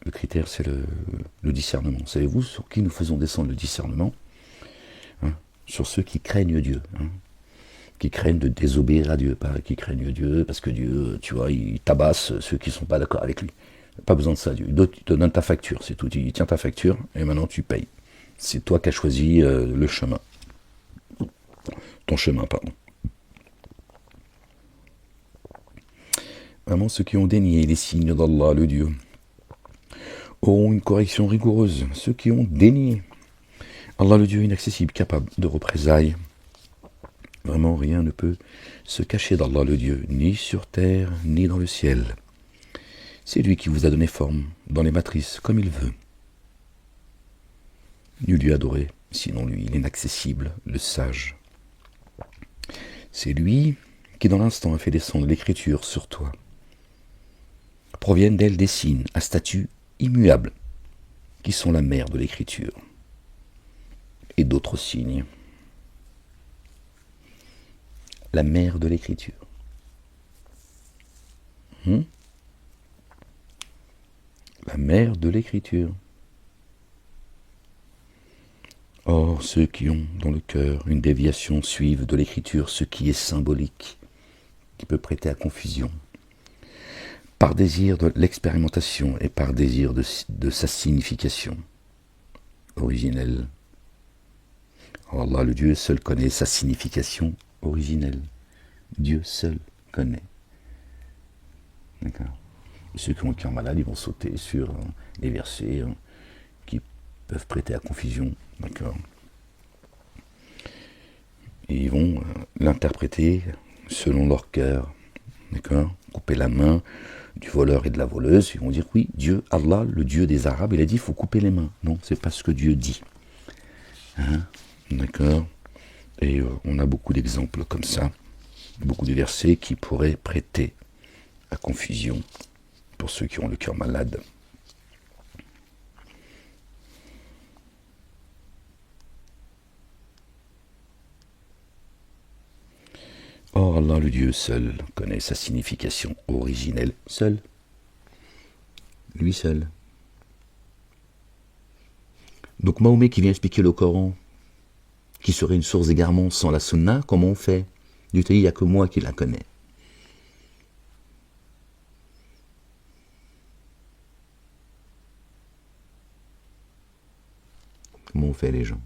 Le critère, c'est le discernement. Savez-vous sur qui nous faisons descendre le discernement? Sur ceux qui craignent Dieu. Qui craignent de désobéir à Dieu. Pas qui craignent Dieu parce que Dieu, tu vois, il tabasse ceux qui ne sont pas d'accord avec lui. Pas besoin de ça, Dieu. Il te donne ta facture, c'est tout. Il tient ta facture et maintenant tu payes. C'est toi qui as choisi le chemin. Ton chemin, pardon. Vraiment, ceux qui ont dénié les signes d'Allah, le Dieu, auront une correction rigoureuse. Ceux qui ont dénié Allah, le Dieu inaccessible, capable de représailles. Vraiment, rien ne peut se cacher d'Allah, le Dieu, ni sur terre, ni dans le ciel. C'est lui qui vous a donné forme dans les matrices, comme il veut. Nul lui adoré, sinon lui, l'inaccessible, le sage. C'est lui qui, dans l'instant, a fait descendre l'écriture sur toi. Proviennent d'elle des signes à statut immuable, qui sont la mère de l'écriture, et d'autres signes. La mère de l'écriture. La mère de l'écriture. Or, ceux qui ont dans le cœur une déviation suivent de l'écriture ce qui est symbolique, qui peut prêter à confusion, par désir de l'expérimentation et par désir de sa signification originelle. Or, Allah, le Dieu seul, connaît sa signification originelle. Dieu seul connaît. D'accord. Ceux qui ont le cœur malade, ils vont sauter sur les versets qui peuvent prêter à confusion. D'accord. Et ils vont l'interpréter selon leur cœur. D'accord. Couper la main du voleur et de la voleuse. Ils vont dire, oui, Dieu, Allah, le Dieu des Arabes, il a dit, il faut couper les mains. Non, c'est pas ce que Dieu dit. D'accord. Et on a beaucoup d'exemples comme ça. Beaucoup de versets qui pourraient prêter à confusion pour ceux qui ont le cœur malade. Or, Allah, le Dieu seul, connaît sa signification originelle. Seul. Lui seul. Donc Mahomet qui vient expliquer le Coran, qui serait une source d'égarement sans la sunna, comment on fait? Dieu t'a dit, il n'y a que moi qui la connais. Comment on fait les gens?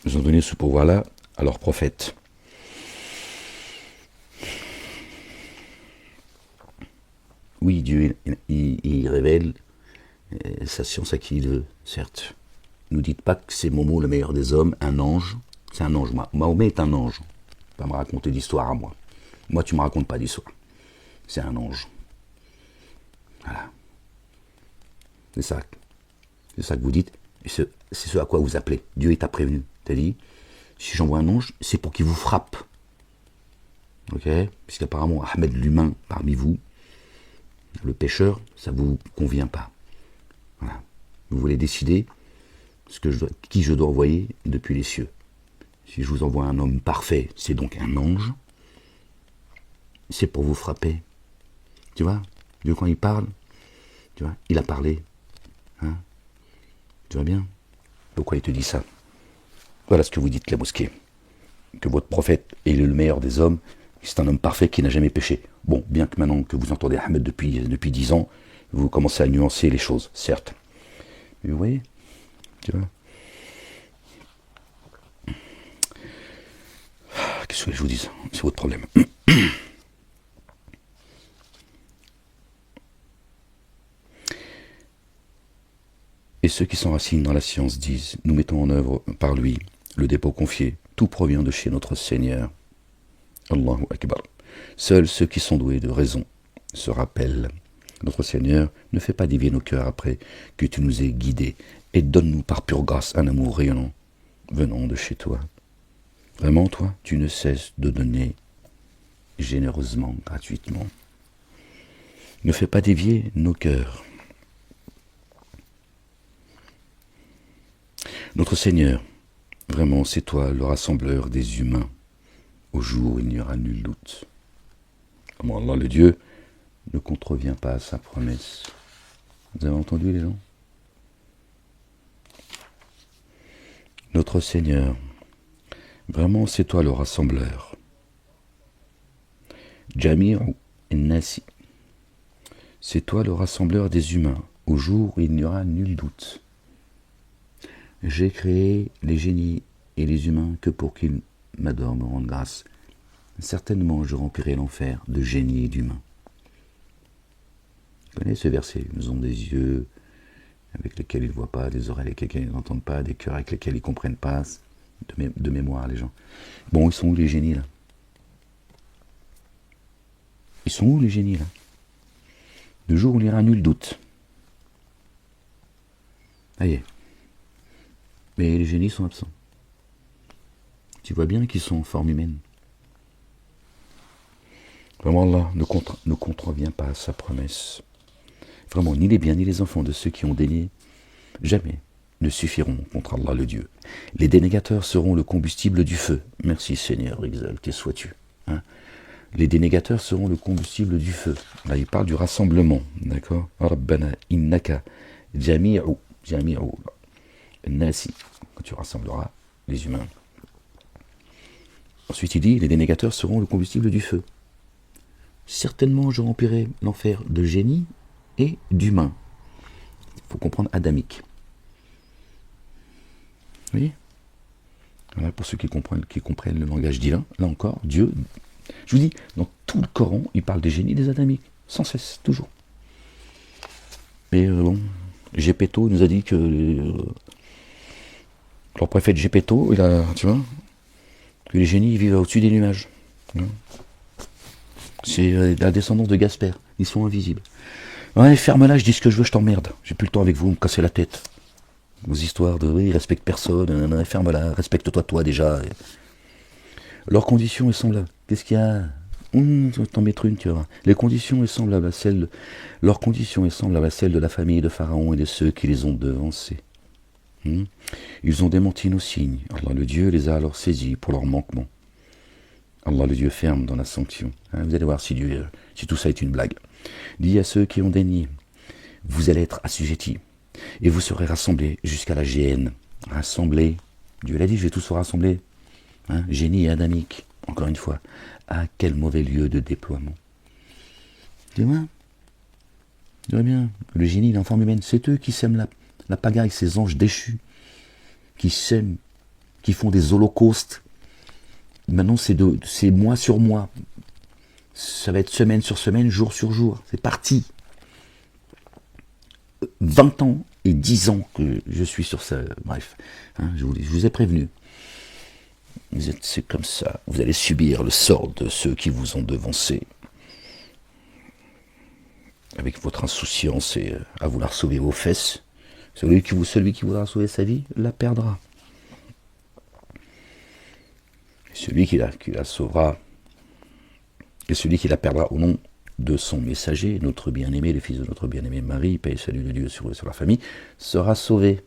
Ils ont donné ce pouvoir-là à leurs prophètes. Oui, Dieu, il révèle sa science à qui il veut, certes. Ne nous dites pas que c'est Momo, le meilleur des hommes, un ange. C'est un ange. Mahomet est un ange. Pas me raconter d'histoire à moi. Moi, tu me racontes pas d'histoire. C'est un ange. Voilà. C'est ça que vous dites. C'est ce à quoi vous appelez. Dieu t'a prévenu. T'as dit, si j'envoie un ange, c'est pour qu'il vous frappe. Ok? Puisqu'apparemment, Ahmed l'humain parmi vous, le pécheur, ça vous convient pas. Voilà. Vous voulez décider qui je dois envoyer depuis les cieux. Si je vous envoie un homme parfait, c'est donc un ange. C'est pour vous frapper. Tu vois, Dieu quand il parle, tu vois, il a parlé. Hein? Tu vois bien? Pourquoi il te dit ça? Voilà ce que vous dites, la mosquée. Que votre prophète est le meilleur des hommes, c'est un homme parfait qui n'a jamais péché. Bon, bien que maintenant que vous entendez Ahmed depuis 10 ans, vous commencez à nuancer les choses, certes. Mais vous voyez, tu vois. Qu'est-ce que je vous dis? C'est votre problème. Et ceux qui s'enracinent dans la science disent, nous mettons en œuvre par lui le dépôt confié, tout provient de chez notre Seigneur. Allahu Akbar. Seuls ceux qui sont doués de raison se rappellent. Notre Seigneur, ne fais pas dévier nos cœurs après que tu nous aies guidés, et donne-nous par pure grâce un amour rayonnant venant de chez toi. Vraiment, toi, tu ne cesses de donner généreusement, gratuitement. Ne fais pas dévier nos cœurs. Notre Seigneur, vraiment, c'est toi le rassembleur des humains, au jour où il n'y aura nul doute. Comment Allah, le Dieu, ne contrevient pas à sa promesse. Vous avez entendu, les gens? Notre Seigneur, vraiment, c'est toi le rassembleur. Jami'u Nasi, c'est toi le rassembleur des humains, au jour où il n'y aura nul doute. J'ai créé les génies et les humains que pour qu'ils m'adorent, me rendent grâce. Certainement, je remplirai l'enfer de génies et d'humains. Vous connaissez ce verset? Ils ont des yeux avec lesquels ils ne voient pas, des oreilles avec lesquelles ils n'entendent pas, des cœurs avec lesquels ils ne comprennent pas. De mémoire, les gens. Bon, ils sont où les génies, là? Ils sont où les génies, là? Le jour où il n'y aura nul doute. Ça y est. Mais les génies sont absents. Tu vois bien qu'ils sont en forme humaine. Vraiment, Allah ne contrevient pas à sa promesse. Vraiment, ni les biens, ni les enfants de ceux qui ont dénié, jamais ne suffiront contre Allah le Dieu. Les dénégateurs seront le combustible du feu. Merci Seigneur, exalté sois-tu. Hein? Les dénégateurs seront le combustible du feu. Là, il parle du rassemblement. D'accord? Rabbana innaka jami'u nasi. Quand tu rassembleras les humains. Ensuite, il dit, les dénégateurs seront le combustible du feu. Certainement, je remplirai l'enfer de génie et d'humains. Il faut comprendre adamique. Vous voyez? Voilà, pour ceux qui comprennent le langage divin, là encore, Dieu, je vous dis, dans tout le Coran, il parle des génies et des adamiques, sans cesse, toujours. Mais bon, Gepetto nous a dit que leur prophète Gepetto, il a, tu vois, que les génies vivent au-dessus des nuages. C'est la descendance de Gasper, ils sont invisibles. Ouais, ferme-la, je dis ce que je veux, je t'emmerde. J'ai plus le temps avec vous, me casser la tête. Vos histoires de oui, respecte personne, ferme-la, respecte-toi toi déjà. Leurs conditions est semblable. Qu'est-ce qu'il y a? T'en mettre une, tu vois. Leur condition est semblable à celle de la famille de Pharaon et de ceux qui les ont devancés. Ils ont démenti nos signes. Allah le Dieu les a alors saisis pour leur manquement. Allah le Dieu ferme dans la sanction. Vous allez voir si tout ça est une blague. Dis à ceux qui ont dénié, vous allez être assujettis. Et vous serez rassemblés jusqu'à la géhenne. Rassemblés. Dieu l'a dit, je vais tous vous rassembler. Hein, génie adamique, encore une fois. À quel mauvais lieu de déploiement. Dis-moi. Dis-moi bien, le génie, en forme humaine, c'est eux qui sèment la pagaille, ces anges déchus, qui sèment, qui font des holocaustes. Maintenant, c'est mois sur mois. Ça va être semaine sur semaine, jour sur jour. C'est parti. 20 ans et 10 ans que je suis sur ça. Bref, hein, je vous ai prévenu. C'est comme ça. Vous allez subir le sort de ceux qui vous ont devancé. Avec votre insouciance et à vouloir sauver vos fesses. Celui qui voudra sauver sa vie la perdra. Celui qui la sauvera, et celui qui la perdra au nom de son messager, notre bien-aimé, le fils de notre bien-aimé Marie, paix et salut de Dieu sur eux et sur leur famille, sera sauvé.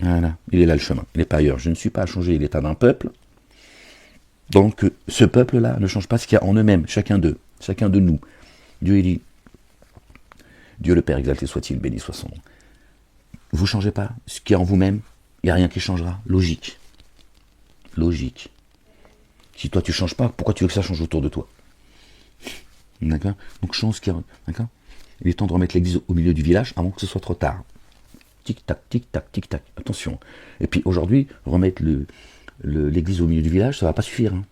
Voilà, il est là le chemin, il n'est pas ailleurs. Je ne suis pas à changer l'état d'un peuple. Donc ce peuple-là ne change pas ce qu'il y a en eux-mêmes, chacun d'eux, chacun de nous. Dieu il dit, Dieu le Père exalté soit-il, béni soit son nom. Vous ne changez pas ce qu'il y a en vous-même, il n'y a rien qui changera. Logique. Logique. Si toi tu ne changes pas, pourquoi tu veux que ça change autour de toi? D'accord? Donc change ce qu'il y a. D'accord? Il est temps de remettre l'église au milieu du village avant que ce soit trop tard. Tic-tac, tic-tac, tic-tac. Attention. Et puis aujourd'hui, remettre l'église au milieu du village, ça ne va pas suffire. Hein.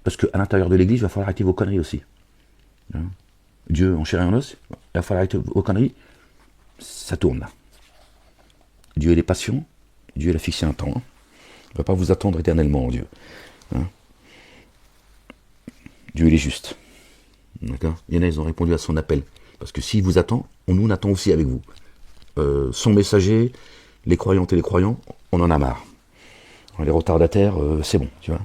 Parce qu'à l'intérieur de l'église, il va falloir arrêter vos conneries aussi. Hein? Dieu en chair et en os, il va falloir arrêter vos conneries. Ça tourne là. Dieu il est patient, Dieu il a fixé un temps. Hein. Il ne va pas vous attendre éternellement, Dieu. Hein? Dieu il est juste. D'accord? Il y en a, ils ont répondu à son appel. Parce que s'il vous attend, nous on attend aussi avec vous. Son messager, les croyantes et les croyants, on en a marre. Les retardataires, c'est bon, tu vois.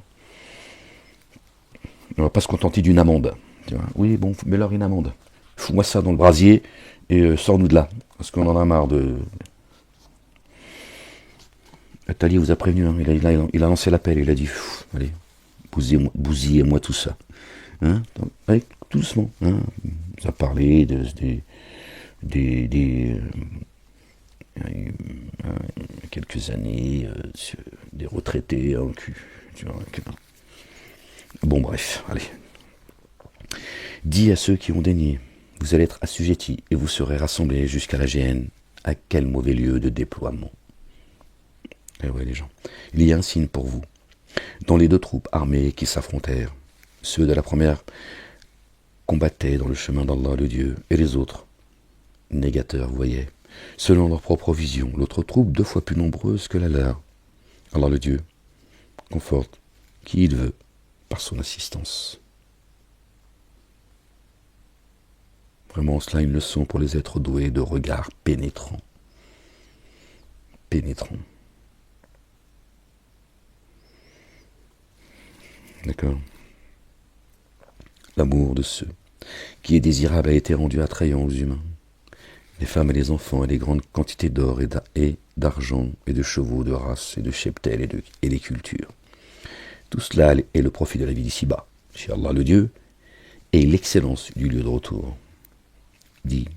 On ne va pas se contenter d'une amende. Tu vois. Oui, bon, mets-leur une amende. Fous-moi ça dans le brasier et sors-nous de là. Parce qu'on en a marre de... Attali vous a prévenu, hein. Il a lancé l'appel, il a dit, allez, bousillez-moi tout ça. Hein, donc, allez, tout doucement. Hein. Ça a parlé quelques années, des retraités en cul. Tu vois, bon, bref, allez. Dis à ceux qui ont daigné, vous allez être assujettis et vous serez rassemblés jusqu'à la géhenne. À quel mauvais lieu de déploiement. Eh ouais, les gens. Il y a un signe pour vous. Dans les deux troupes armées qui s'affrontèrent, ceux de la première combattaient dans le chemin d'Allah le Dieu, et les autres, négateurs, voyaient, selon leur propre vision, l'autre troupe 2 fois plus nombreuse que la leur. Allah le Dieu conforte qui il veut par son assistance. Vraiment, cela une leçon pour les êtres doués de regards pénétrants. Pénétrants. D'accord. L'amour de ceux qui est désirable a été rendu attrayant aux humains. Les femmes et les enfants et les grandes quantités d'or et d'argent et de chevaux, de races et de cheptels et des cultures. Tout cela est le profit de la vie d'ici-bas, chez Allah le Dieu, et l'excellence du lieu de retour. Dit,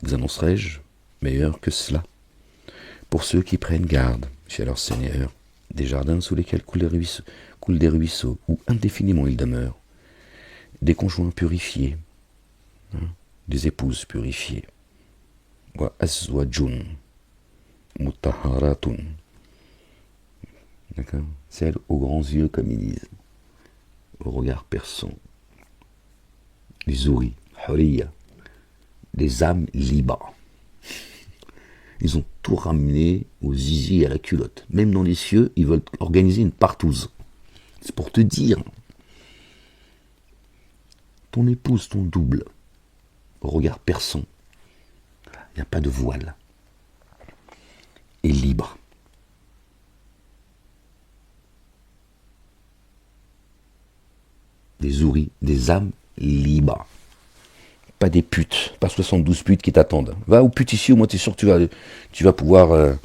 vous annoncerai-je meilleur que cela pour ceux qui prennent garde chez leur Seigneur, des jardins sous lesquels coulent des ruisseaux, où indéfiniment ils demeurent, des conjoints purifiés, hein, des épouses purifiées, wa azwajun mutahharatun, d'accord, celles aux grands yeux comme ils disent, au regard perçant, les ouris, huriya, des âmes libres. Ils ont tout ramené aux zizi et à la culotte. Même dans les cieux, ils veulent organiser une partouze. C'est pour te dire. Ton épouse, ton double, au regard perçant, il n'y a pas de voile, est libre. Des ouris, des âmes libres. Pas des putes, pas 72 putes qui t'attendent. Va aux putes ici, au moins t'es sûr que tu vas pouvoir...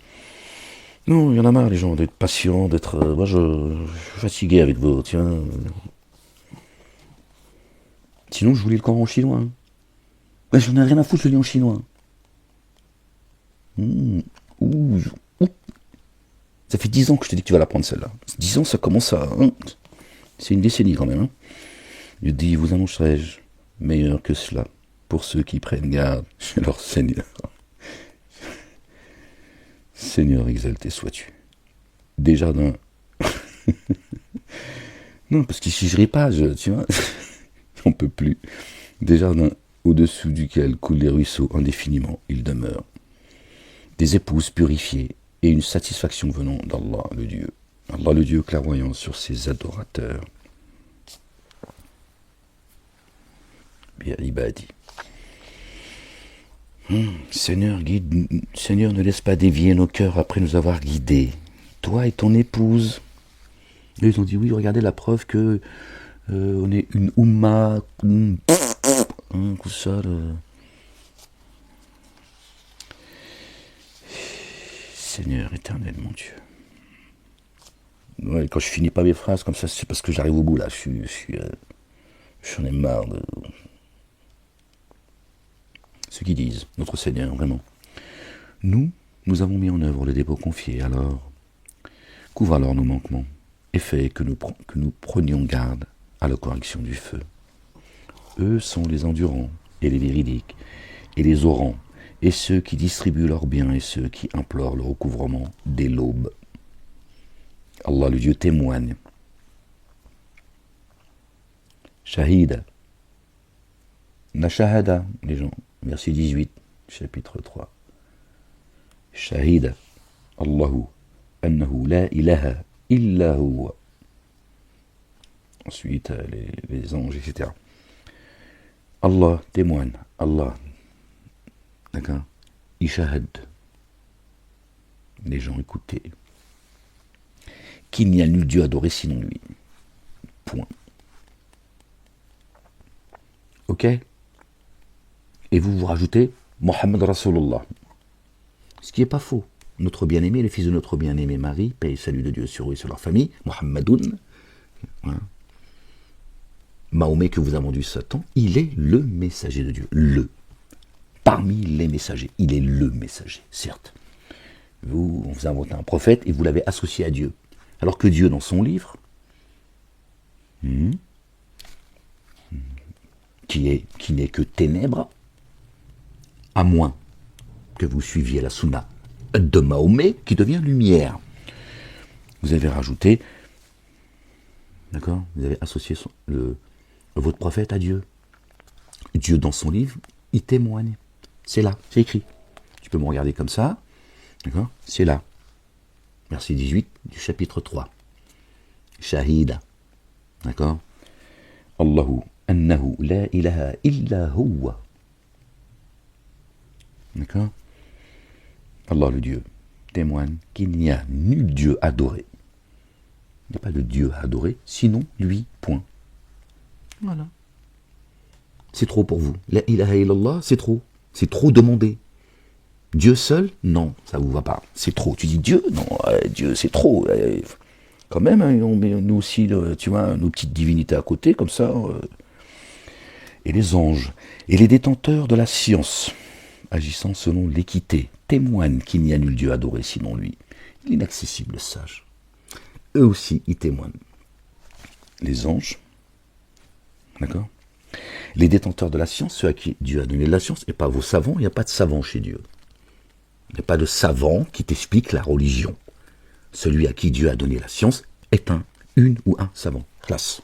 Non, il y en a marre les gens, d'être patients, d'être... Moi je suis fatigué avec vous, tiens. Sinon je vous lis le Coran en chinois. Hein. Ouais, j'en ai rien à foutre, je lis en chinois. Ouh. Ça fait 10 ans que je te dis que tu vas la prendre celle-là. 10 ans, ça commence à... C'est une décennie quand même. Hein. Dieu dit, vous annoncerai-je meilleur que cela pour ceux qui prennent garde chez leur Seigneur. Seigneur exalté sois-tu. Desjardins. Non, parce qu'ici je ris pas, tu vois. On peut plus. Desjardins au-dessous duquel coulent les ruisseaux indéfiniment, il demeure. Des épouses purifiées et une satisfaction venant d'Allah le Dieu. Allah le Dieu clairvoyant sur ses adorateurs. Bien ibadi. Seigneur, guide, Seigneur, ne laisse pas dévier nos cœurs après nous avoir guidés. Toi et ton épouse. Et ils ont dit oui, regardez la preuve que on est une Oumma. Tout ça. Seigneur éternel, mon Dieu. Ouais, quand je finis pas mes phrases comme ça, c'est parce que j'arrive au bout là. J'en ai marre de ceux qui disent, notre Seigneur, vraiment. Nous avons mis en œuvre le dépôt confié, alors couvre alors nos manquements et fais que nous prenions garde à la correction du feu. Eux sont les endurants et les véridiques et les orants et ceux qui distribuent leurs biens et ceux qui implorent le recouvrement dès l'aube. Allah le Dieu témoigne. Shahida. La shahada, les gens. Verset 18, chapitre 3. Shahida. Allahu. Annahu la ilaha illa huwa. Ensuite, les anges, etc. Allah témoigne. Allah. D'accord. Ishahad. Les gens, écoutez. Qu'il n'y a nul Dieu adoré sinon lui. Point. Ok? Et vous rajoutez Mohammed Rasulullah. Ce qui n'est pas faux. Notre bien-aimé, le fils de notre bien-aimé Marie, paix et salut de Dieu sur eux et sur leur famille, Mohammedoun, voilà. Mahomet que vous a vendu Satan, il est le messager de Dieu. Parmi les messagers. Il est le messager, certes. On vous a inventé un prophète et vous l'avez associé à Dieu. Alors que Dieu, dans son livre, qui n'est que ténèbres, à moins que vous suiviez la sunna de Mahomet, qui devient lumière. Vous avez rajouté, d'accord, vous avez associé votre prophète à Dieu. Dieu, dans son livre, il témoigne. C'est là, c'est écrit. Tu peux me regarder comme ça, d'accord, c'est là. Verset 18 du chapitre 3. Shahida, d'accord. Allahu, annahu, la ilaha illa huwa. D'accord. Allah le Dieu témoigne qu'il n'y a nul Dieu adoré. Il n'y a pas de Dieu à adorer, sinon lui, point. Voilà. C'est trop pour vous. La ilaha illallah, c'est trop. C'est trop demandé. Dieu seul, non, ça vous va pas. C'est trop. Tu dis Dieu, non, Dieu, c'est trop. Quand même, hein, on met nous aussi, tu vois, nos petites divinités à côté, comme ça. Et les anges, et les détenteurs de la science, agissant selon l'équité, témoignent qu'il n'y a nul Dieu adoré sinon lui, l'inaccessible sage. Eux aussi, ils témoignent. Les anges, d'accord. Les détenteurs de la science, ceux à qui Dieu a donné la science, et pas vos savants, il n'y a pas de savants chez Dieu. Il n'y a pas de savant qui t'explique la religion. Celui à qui Dieu a donné la science est une ou un savant. Classe.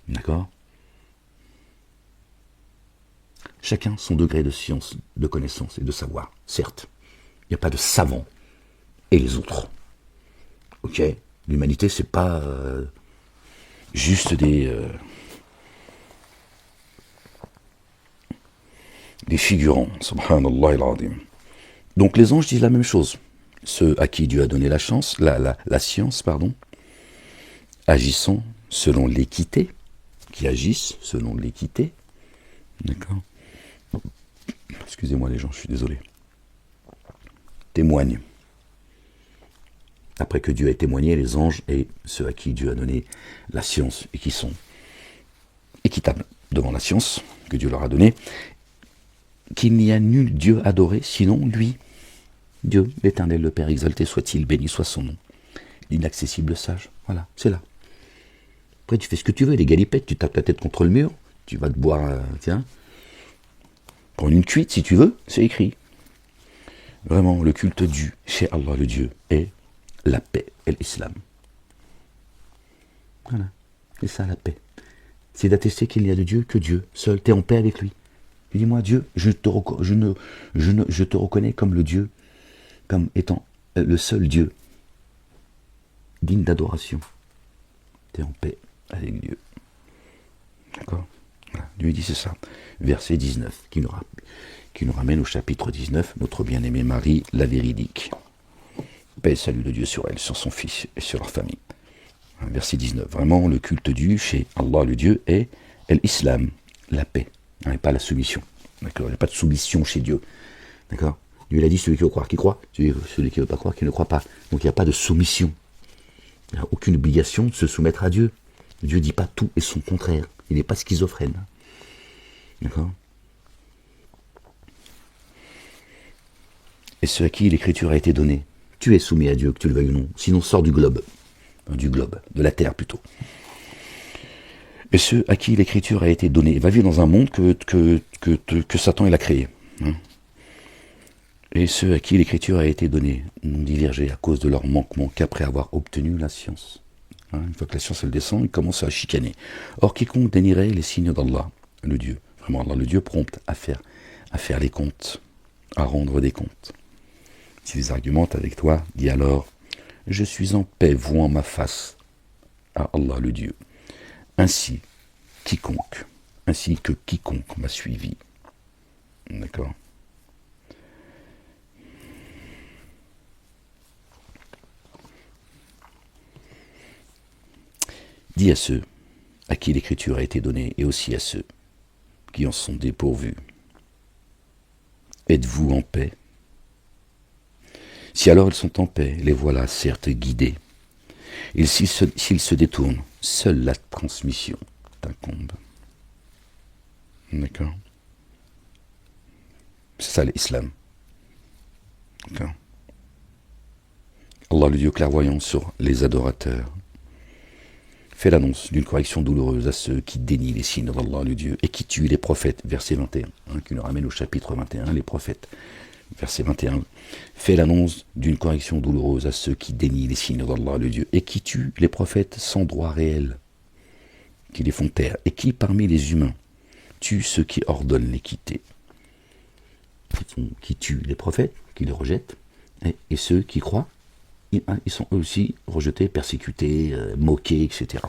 D'accord. Chacun son degré de science, de connaissance et de savoir. Certes, il n'y a pas de savant et les autres. Ok. L'humanité, c'est pas juste des figurants. Subhanallah al-Azim. Donc les anges disent la même chose. Ceux à qui Dieu a donné la science, agissant selon l'équité, qui agissent selon l'équité. D'accord. Excusez-moi les gens, je suis désolé. Témoignent. Après que Dieu ait témoigné, les anges et ceux à qui Dieu a donné la science et qui sont équitables devant la science que Dieu leur a donnée, qu'il n'y a nul Dieu adoré sinon lui. Dieu, l'Éternel, le Père exalté soit-il, béni soit son nom. L'inaccessible sage, voilà, c'est là. Après, tu fais ce que tu veux, les galipettes, tu tapes ta tête contre le mur, tu vas te boire, tiens, prendre une cuite si tu veux, c'est écrit. Vraiment, le culte dû chez Allah le Dieu est la paix et l'islam. Voilà, c'est ça la paix. C'est d'attester qu'il n'y a de Dieu que Dieu, seul, tu es en paix avec lui. Tu dis, moi Dieu, je te reconnais comme le Dieu, comme étant le seul Dieu, digne d'adoration. Tu es en paix avec Dieu. D'accord? Voilà. Dieu dit c'est ça. Verset 19, qui nous ramène au chapitre 19, notre bien-aimée Marie, la véridique. Paix et salut de Dieu sur elle, sur son fils et sur leur famille. Verset 19, vraiment le culte dû chez Allah le Dieu est l'islam, la paix, et pas la soumission. D'accord? Il n'y a pas de soumission chez Dieu. D'accord? Dieu l'a dit, celui qui veut croire, qui croit, celui qui ne veut pas croire, qui ne croit pas. Donc il n'y a pas de soumission. Il n'y a aucune obligation de se soumettre à Dieu. Dieu ne dit pas tout et son contraire. Il n'est pas schizophrène. D'accord? Et ceux à qui l'écriture a été donnée, tu es soumis à Dieu, que tu le veuilles ou non. Sinon, sors du globe, de la terre plutôt. Et ceux à qui l'écriture a été donnée, va vivre dans un monde que Satan il a créé. Hein. Et ceux à qui l'écriture a été donnée n'ont divergé à cause de leur manquement qu'après avoir obtenu la science. Hein, une fois que la science elle descend, ils commencent à chicaner. Or, quiconque dénierait les signes d'Allah, le Dieu, vraiment Allah, le Dieu prompt à faire les comptes, à rendre des comptes. S'ils argumentent avec toi, dis alors, je suis en paix, vouant ma face à Allah le Dieu. Ainsi que quiconque m'a suivi. D'accord? Dis à ceux à qui l'écriture a été donnée et aussi à ceux qui en sont dépourvus. Êtes-vous en paix? Si alors ils sont en paix, les voilà certes guidés. Et s'ils se détournent, seule la transmission t'incombe. D'accord? C'est ça l'islam. D'accord? Allah le Dieu clairvoyant sur les adorateurs fait l'annonce d'une correction douloureuse à ceux qui dénient les signes d'Allah le Dieu et qui tuent les prophètes, verset 21, qui nous ramène au chapitre 21, les prophètes, verset 21, fait l'annonce d'une correction douloureuse à ceux qui dénient les signes d'Allah le Dieu et qui tuent les prophètes sans droit réel, qui les font taire, et qui parmi les humains tuent ceux qui ordonnent l'équité, qui tuent les prophètes, qui les rejettent, et ceux qui croient, ils sont eux aussi rejetés, persécutés, moqués, etc.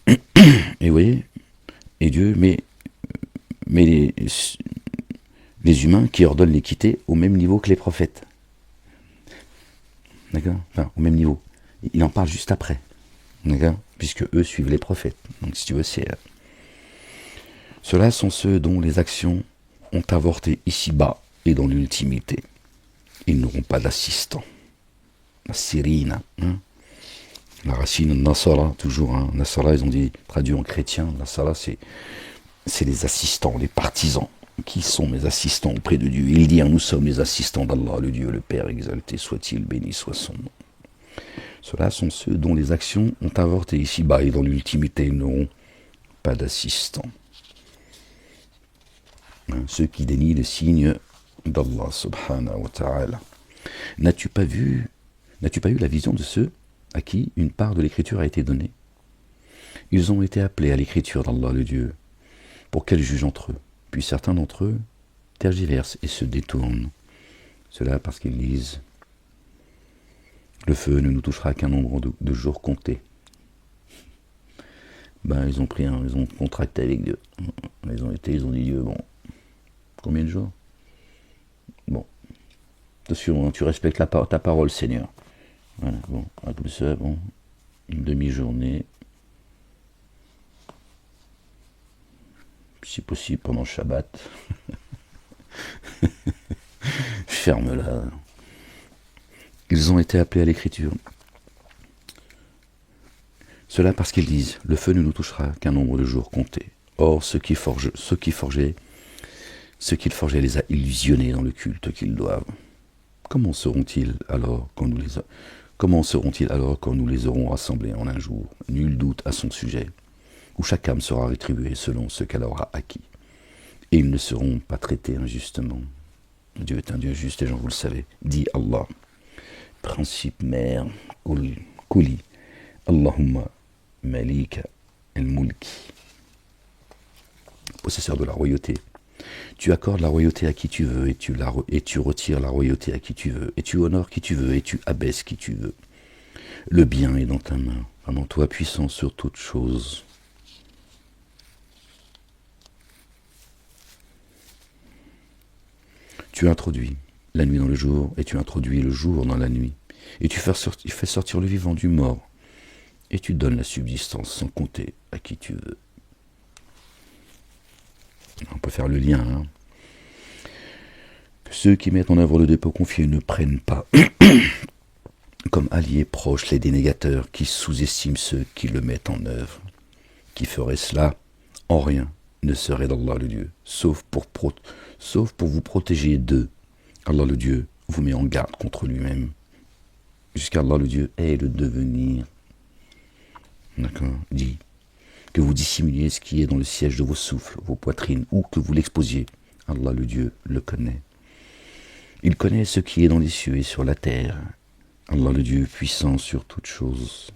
Et vous voyez, et Dieu met les humains qui ordonnent l'équité au même niveau que les prophètes. D'accord? Enfin, au même niveau. Il en parle juste après. D'accord? Puisque eux suivent les prophètes. Donc si tu veux, c'est... Ceux-là sont ceux dont les actions ont avorté ici-bas et dans l'ultimité. Ils n'auront pas d'assistant. La sirina, la racine Nasara, toujours. Nasara, ils ont dit, traduit en chrétien, Nasara, c'est les assistants, les partisans. Qui sont mes assistants auprès de Dieu? Il dit, nous sommes les assistants d'Allah, le Dieu, le Père exalté, soit-il, béni soit son nom. Ceux-là sont ceux dont les actions ont avorté ici-bas et dans l'ultimité, ils n'auront pas d'assistant. Ceux qui dénient les signes d'Allah subhanahu wa ta'ala. N'as-tu pas eu la vision de ceux à qui une part de l'écriture a été donnée? Ils ont été appelés à l'écriture d'Allah le Dieu, pour qu'elle juge entre eux. Puis certains d'entre eux tergiversent et se détournent. Cela parce qu'ils disent « Le feu ne nous touchera qu'un nombre de jours comptés. » Ils ont contracté avec Dieu. Ils ont dit Dieu, bon, combien de jours? Bon, attention, tu respectes ta parole, Seigneur. Voilà, bon, comme ça, bon, une demi-journée, si possible pendant le Shabbat. Ferme-la. Ils ont été appelés à l'écriture. Cela parce qu'ils disent, le feu ne nous touchera qu'un nombre de jours comptés. Or, ce qu'ils forgeaient les a illusionnés dans le culte qu'ils doivent. Comment seront-ils alors quand nous les aurons rassemblés en un jour? Nul doute à son sujet, où chaque âme sera rétribuée selon ce qu'elle aura acquis. Et ils ne seront pas traités injustement. Dieu est un Dieu juste, et gens, vous le savez. Dit Allah. Principe mère, Kuli, Allahumma Malika al-Mulki. Possesseur de la royauté. Tu accordes la royauté à qui tu veux, et tu retires la royauté à qui tu veux, et tu honores qui tu veux, et tu abaisses qui tu veux. Le bien est dans ta main, vraiment toi puissant sur toute chose. Tu introduis la nuit dans le jour, et tu introduis le jour dans la nuit, et tu fais sortir le vivant du mort, et tu donnes la subsistance sans compter à qui tu veux. On peut faire le lien. Hein. Que ceux qui mettent en œuvre le dépôt confié ne prennent pas comme alliés proches les dénégateurs qui sous-estiment ceux qui le mettent en œuvre. Qui ferait cela en rien ne serait d'Allah le Dieu, sauf pour vous protéger d'eux. Allah le Dieu vous met en garde contre lui-même. Jusqu'à Allah le Dieu est le devenir. D'accord. Dit que vous dissimuliez ce qui est dans le siège de vos souffles, vos poitrines, ou que vous l'exposiez. Allah le Dieu le connaît. Il connaît ce qui est dans les cieux et sur la terre. Allah le Dieu puissant sur toutes choses.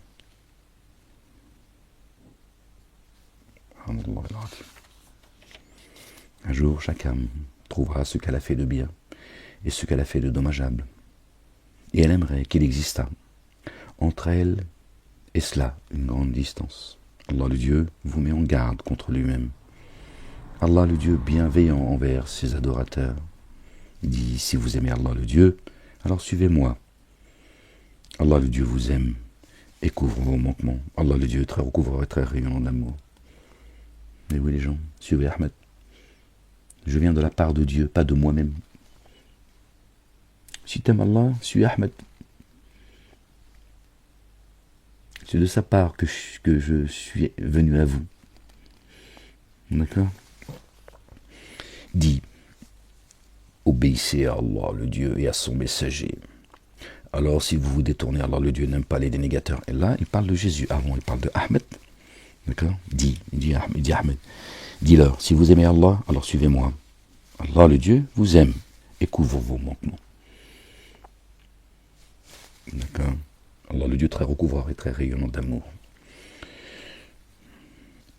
Un jour, chaque âme trouvera ce qu'elle a fait de bien et ce qu'elle a fait de dommageable. Et elle aimerait qu'il existât entre elle et cela une grande distance. Allah le Dieu vous met en garde contre lui-même. Allah le Dieu bienveillant envers ses adorateurs. Il dit, si vous aimez Allah le Dieu, alors suivez-moi. Allah le Dieu vous aime et couvre vos manquements. Allah le Dieu très recouvre et très rayonnant d'amour. Mais oui les gens, suivez Ahmed. Je viens de la part de Dieu, pas de moi-même. Si t'aimes Allah, suis Ahmed. C'est de sa part que je suis venu à vous. D'accord? Dis, obéissez à Allah le Dieu et à son messager. Alors si vous vous détournez, Allah le Dieu n'aime pas les dénégateurs. Et là, il parle de Jésus. Avant, il parle de Ahmed. D'accord? Il dit Ahmed. Dis-leur, si vous aimez Allah, alors suivez-moi. Allah le Dieu vous aime et couvre vos manquements. D'accord? Allah le Dieu très recouvreur et très rayonnant d'amour.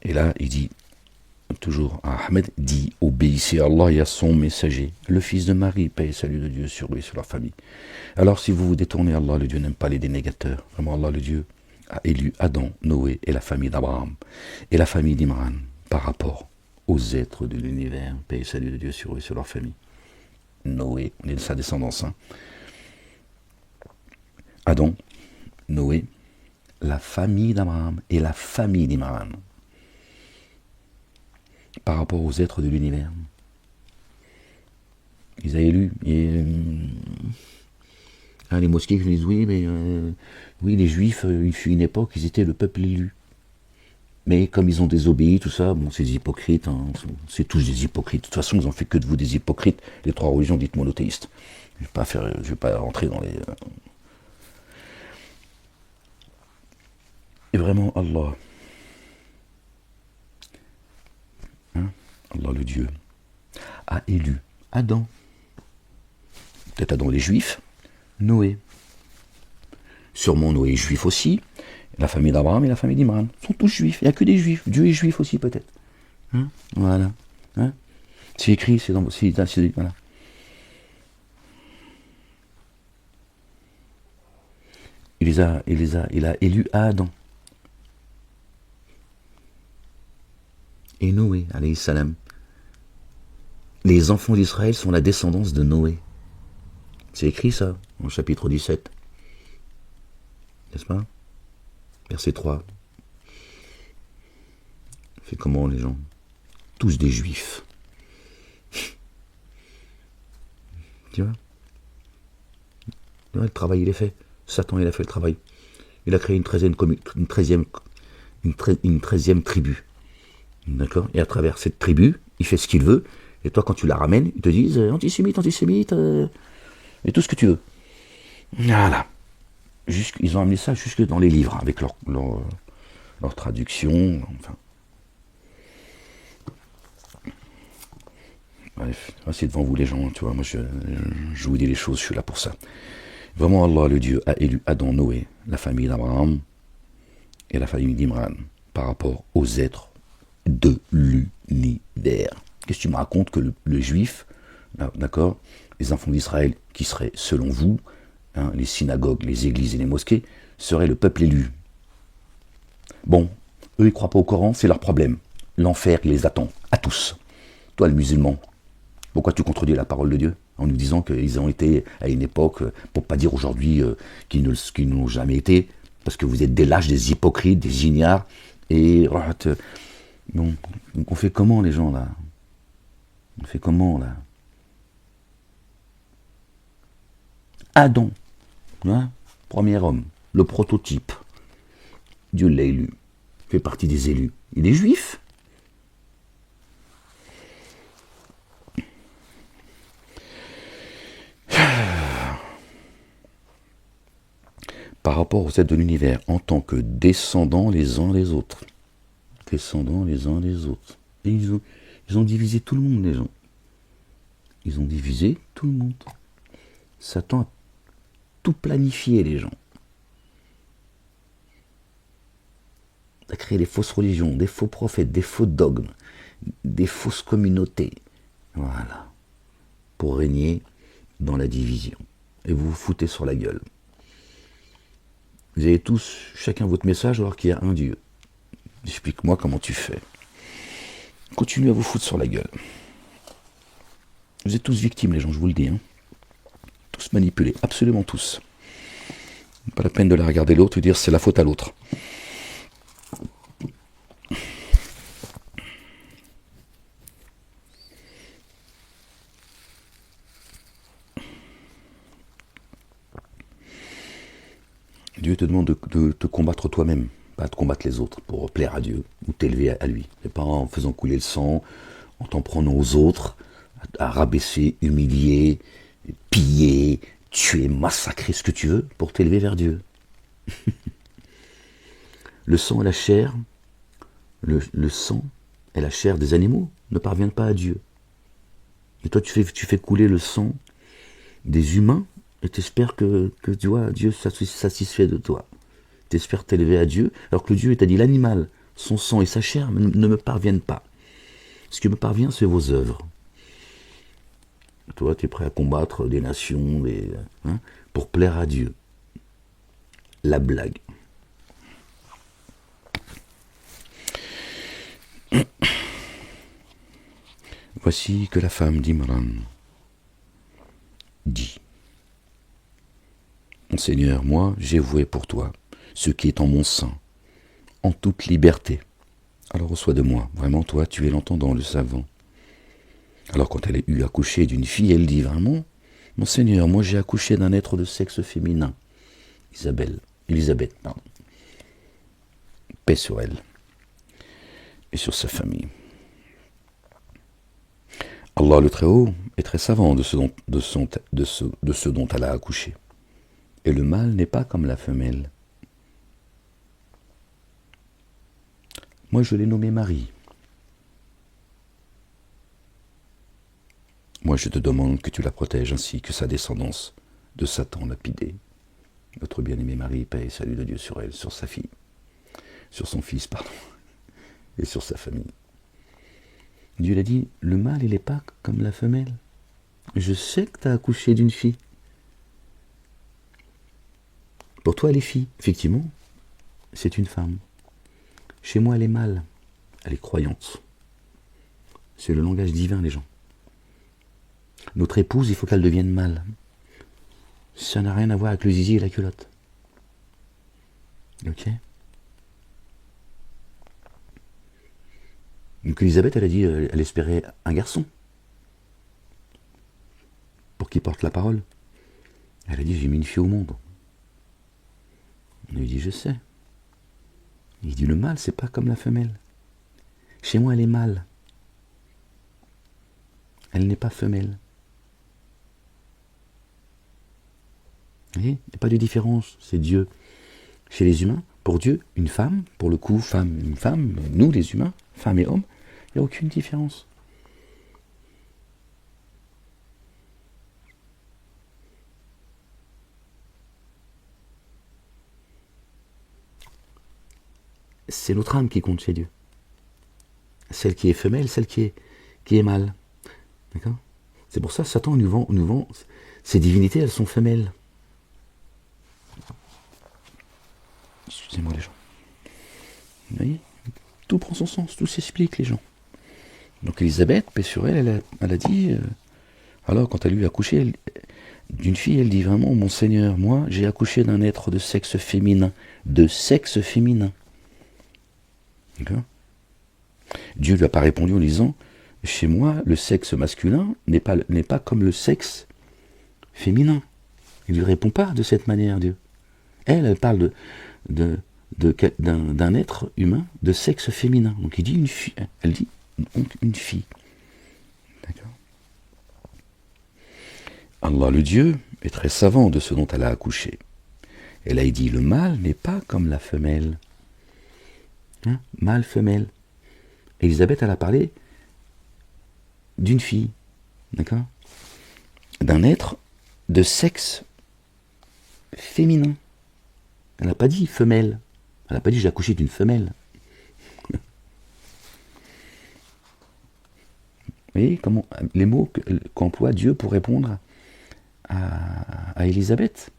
Et là, il dit, toujours Ahmed dit, obéissez à Allah et à son messager, le fils de Marie, paix et salut de Dieu sur lui et sur leur famille. Alors si vous vous détournez, Allah le Dieu n'aime pas les dénégateurs. Vraiment, Allah le Dieu a élu Adam, Noé et la famille d'Abraham et la famille d'Imran par rapport aux êtres de l'univers, paix et salut de Dieu sur eux et sur leur famille. Noé, on est de sa descendance. Hein. Adam, Noé, la famille d'Abraham et la famille d'Imran par rapport aux êtres de l'univers. Ils avaient lu, les mosquées qui disent oui, mais oui, les Juifs, il fut une époque, ils étaient le peuple élu. Mais comme ils ont désobéi, tout ça, bon, c'est des hypocrites, hein, c'est tous des hypocrites. De toute façon, ils ont fait que de vous des hypocrites, les trois religions dites monothéistes. Je vais pas rentrer dans les... Et vraiment, Allah, hein, Allah le Dieu, a élu Adam, peut-être Adam les Juifs, Noé. Sûrement Noé est juif aussi, la famille d'Abraham et la famille d'Imran sont tous juifs, il n'y a que des juifs, Dieu est juif aussi peut-être. Hein, voilà. Hein, c'est écrit, c'est dans... voilà. Il a élu Adam. Et Noé, alayhi salam. Les enfants d'Israël sont la descendance de Noé. C'est écrit ça, au chapitre 17. N'est-ce pas? Verset 3. Fait comment les gens? Tous des juifs. Tu vois? Le travail il est fait. Satan il a fait le travail. Il a créé une 13e tribu. D'accord? Et à travers cette tribu, il fait ce qu'il veut. Et toi, quand tu la ramènes, ils te disent antisémite, antisémite, et tout ce que tu veux. Voilà. Ils ont amené ça jusque dans les livres, avec leur traduction. Enfin. Bref, c'est devant vous les gens, tu vois. Moi, je vous dis les choses, je suis là pour ça. Vraiment, Allah, le Dieu, a élu Adam, Noé, la famille d'Abraham et la famille d'Imran par rapport aux êtres de l'univers. Qu'est-ce que tu me racontes que le juif, d'accord, les enfants d'Israël, qui seraient, selon vous, hein, les synagogues, les églises et les mosquées, seraient le peuple élu. Bon, eux, ils croient pas au Coran, c'est leur problème. L'enfer, il les attend, à tous. Toi, le musulman, pourquoi tu contredis la parole de Dieu en nous disant qu'ils ont été à une époque, pour pas dire aujourd'hui qu'ils ne l'ont jamais été, parce que vous êtes des lâches, des hypocrites, des ignares, et bon, donc on fait comment les gens là? On fait comment là? Adam, hein, premier homme, le prototype, Dieu l'a élu, fait partie des élus. Il est juif. Par rapport aux êtres de l'univers, en tant que descendants les uns des autres. Descendants les uns des autres. Et ils ont divisé tout le monde, les gens. Ils ont divisé tout le monde. Satan a tout planifié, les gens. A créé des fausses religions, des faux prophètes, des faux dogmes, des fausses communautés. Voilà. Pour régner dans la division. Et vous vous foutez sur la gueule. Vous avez tous, chacun votre message, alors qu'il y a un Dieu. Explique-moi comment tu fais. Continuez à vous foutre sur la gueule. Vous êtes tous victimes, les gens, je vous le dis. Hein. Tous manipulés, absolument tous. Pas la peine de la regarder l'autre et dire c'est la faute à l'autre. Dieu te demande de te combattre toi-même, pas de combattre les autres pour plaire à Dieu ou t'élever à lui. Et pas en faisant couler le sang, en t'en prenant aux autres, à rabaisser, humilier, piller, tuer, massacrer ce que tu veux pour t'élever vers Dieu. Le sang et la chair, le sang et la chair des animaux ne parviennent pas à Dieu. Et toi, tu fais couler le sang des humains et t'espères que tu vois, Dieu satisfait de toi. T'espères t'élever à Dieu, alors que Dieu t'a dit l'animal, son sang et sa chair ne me parviennent pas. Ce qui me parvient, c'est vos œuvres. Toi, tu es prêt à combattre des nations pour plaire à Dieu. La blague. Voici que la femme d'Imran dit: Mon Seigneur, moi, j'ai voué pour toi ce qui est en mon sein, en toute liberté. Alors reçois de moi, vraiment toi, tu es l'entendant, le savant. Alors quand elle a eu accouché d'une fille, elle dit vraiment: Mon Seigneur, moi j'ai accouché d'un être de sexe féminin. Élisabeth, pardon. Paix sur elle et sur sa famille. Allah le Très-Haut est très savant de ce dont elle a accouché. Et le mâle n'est pas comme la femelle. Moi je l'ai nommé Marie. Moi je te demande que tu la protèges ainsi que sa descendance de Satan lapidé. Notre bien-aimée Marie, paix et salut de Dieu sur elle, sur sa fille, sur son fils, pardon, et sur sa famille. Dieu l'a dit, le mâle il n'est pas comme la femelle. Je sais que tu as accouché d'une fille. Pour toi elle est fille, effectivement, c'est une femme. Chez moi elle est mâle, elle est croyante. C'est le langage divin les gens. Notre épouse, il faut qu'elle devienne mâle. Ça n'a rien à voir avec le zizi et la culotte. Ok? Donc Elisabeth, elle a dit, elle espérait un garçon pour qu'il porte la parole. Elle a dit, j'ai mis une fille au monde. On lui dit, je sais. Il dit, le mâle, c'est pas comme la femelle. Chez moi, elle est mâle. Elle n'est pas femelle. Vous voyez, il n'y a pas de différence, c'est Dieu. Chez les humains, pour Dieu, une femme, pour le coup, femme, une femme, nous les humains, femme et homme, il n'y a aucune différence. C'est notre âme qui compte chez Dieu. Celle qui est femelle, celle qui est mâle. D'accord ? C'est pour ça que Satan nous vend ces divinités, elles sont femelles. Excusez-moi les gens. Vous voyez ? Tout prend son sens, tout s'explique les gens. Donc Élisabeth, paix sur elle, elle a dit, alors quand elle lui a accouché d'une fille, elle dit vraiment, mon Seigneur, moi j'ai accouché d'un être de sexe féminin. De sexe féminin. D'accord ? Dieu lui a pas répondu en disant, chez moi, le sexe masculin n'est pas comme le sexe féminin. Il ne lui répond pas de cette manière, Dieu. Elle parle d'un être humain de sexe féminin. Donc il dit une fille. Elle dit donc une fille. D'accord ? Allah le Dieu est très savant de ce dont elle a accouché. Elle a dit le mâle n'est pas comme la femelle. Hein ? Mâle, femelle. Élisabeth, elle a parlé d'une fille. D'accord ? D'un être de sexe féminin. Elle n'a pas dit femelle. Elle n'a pas dit j'ai accouché d'une femelle. Vous voyez comment les mots qu'emploie Dieu pour répondre à Élisabeth.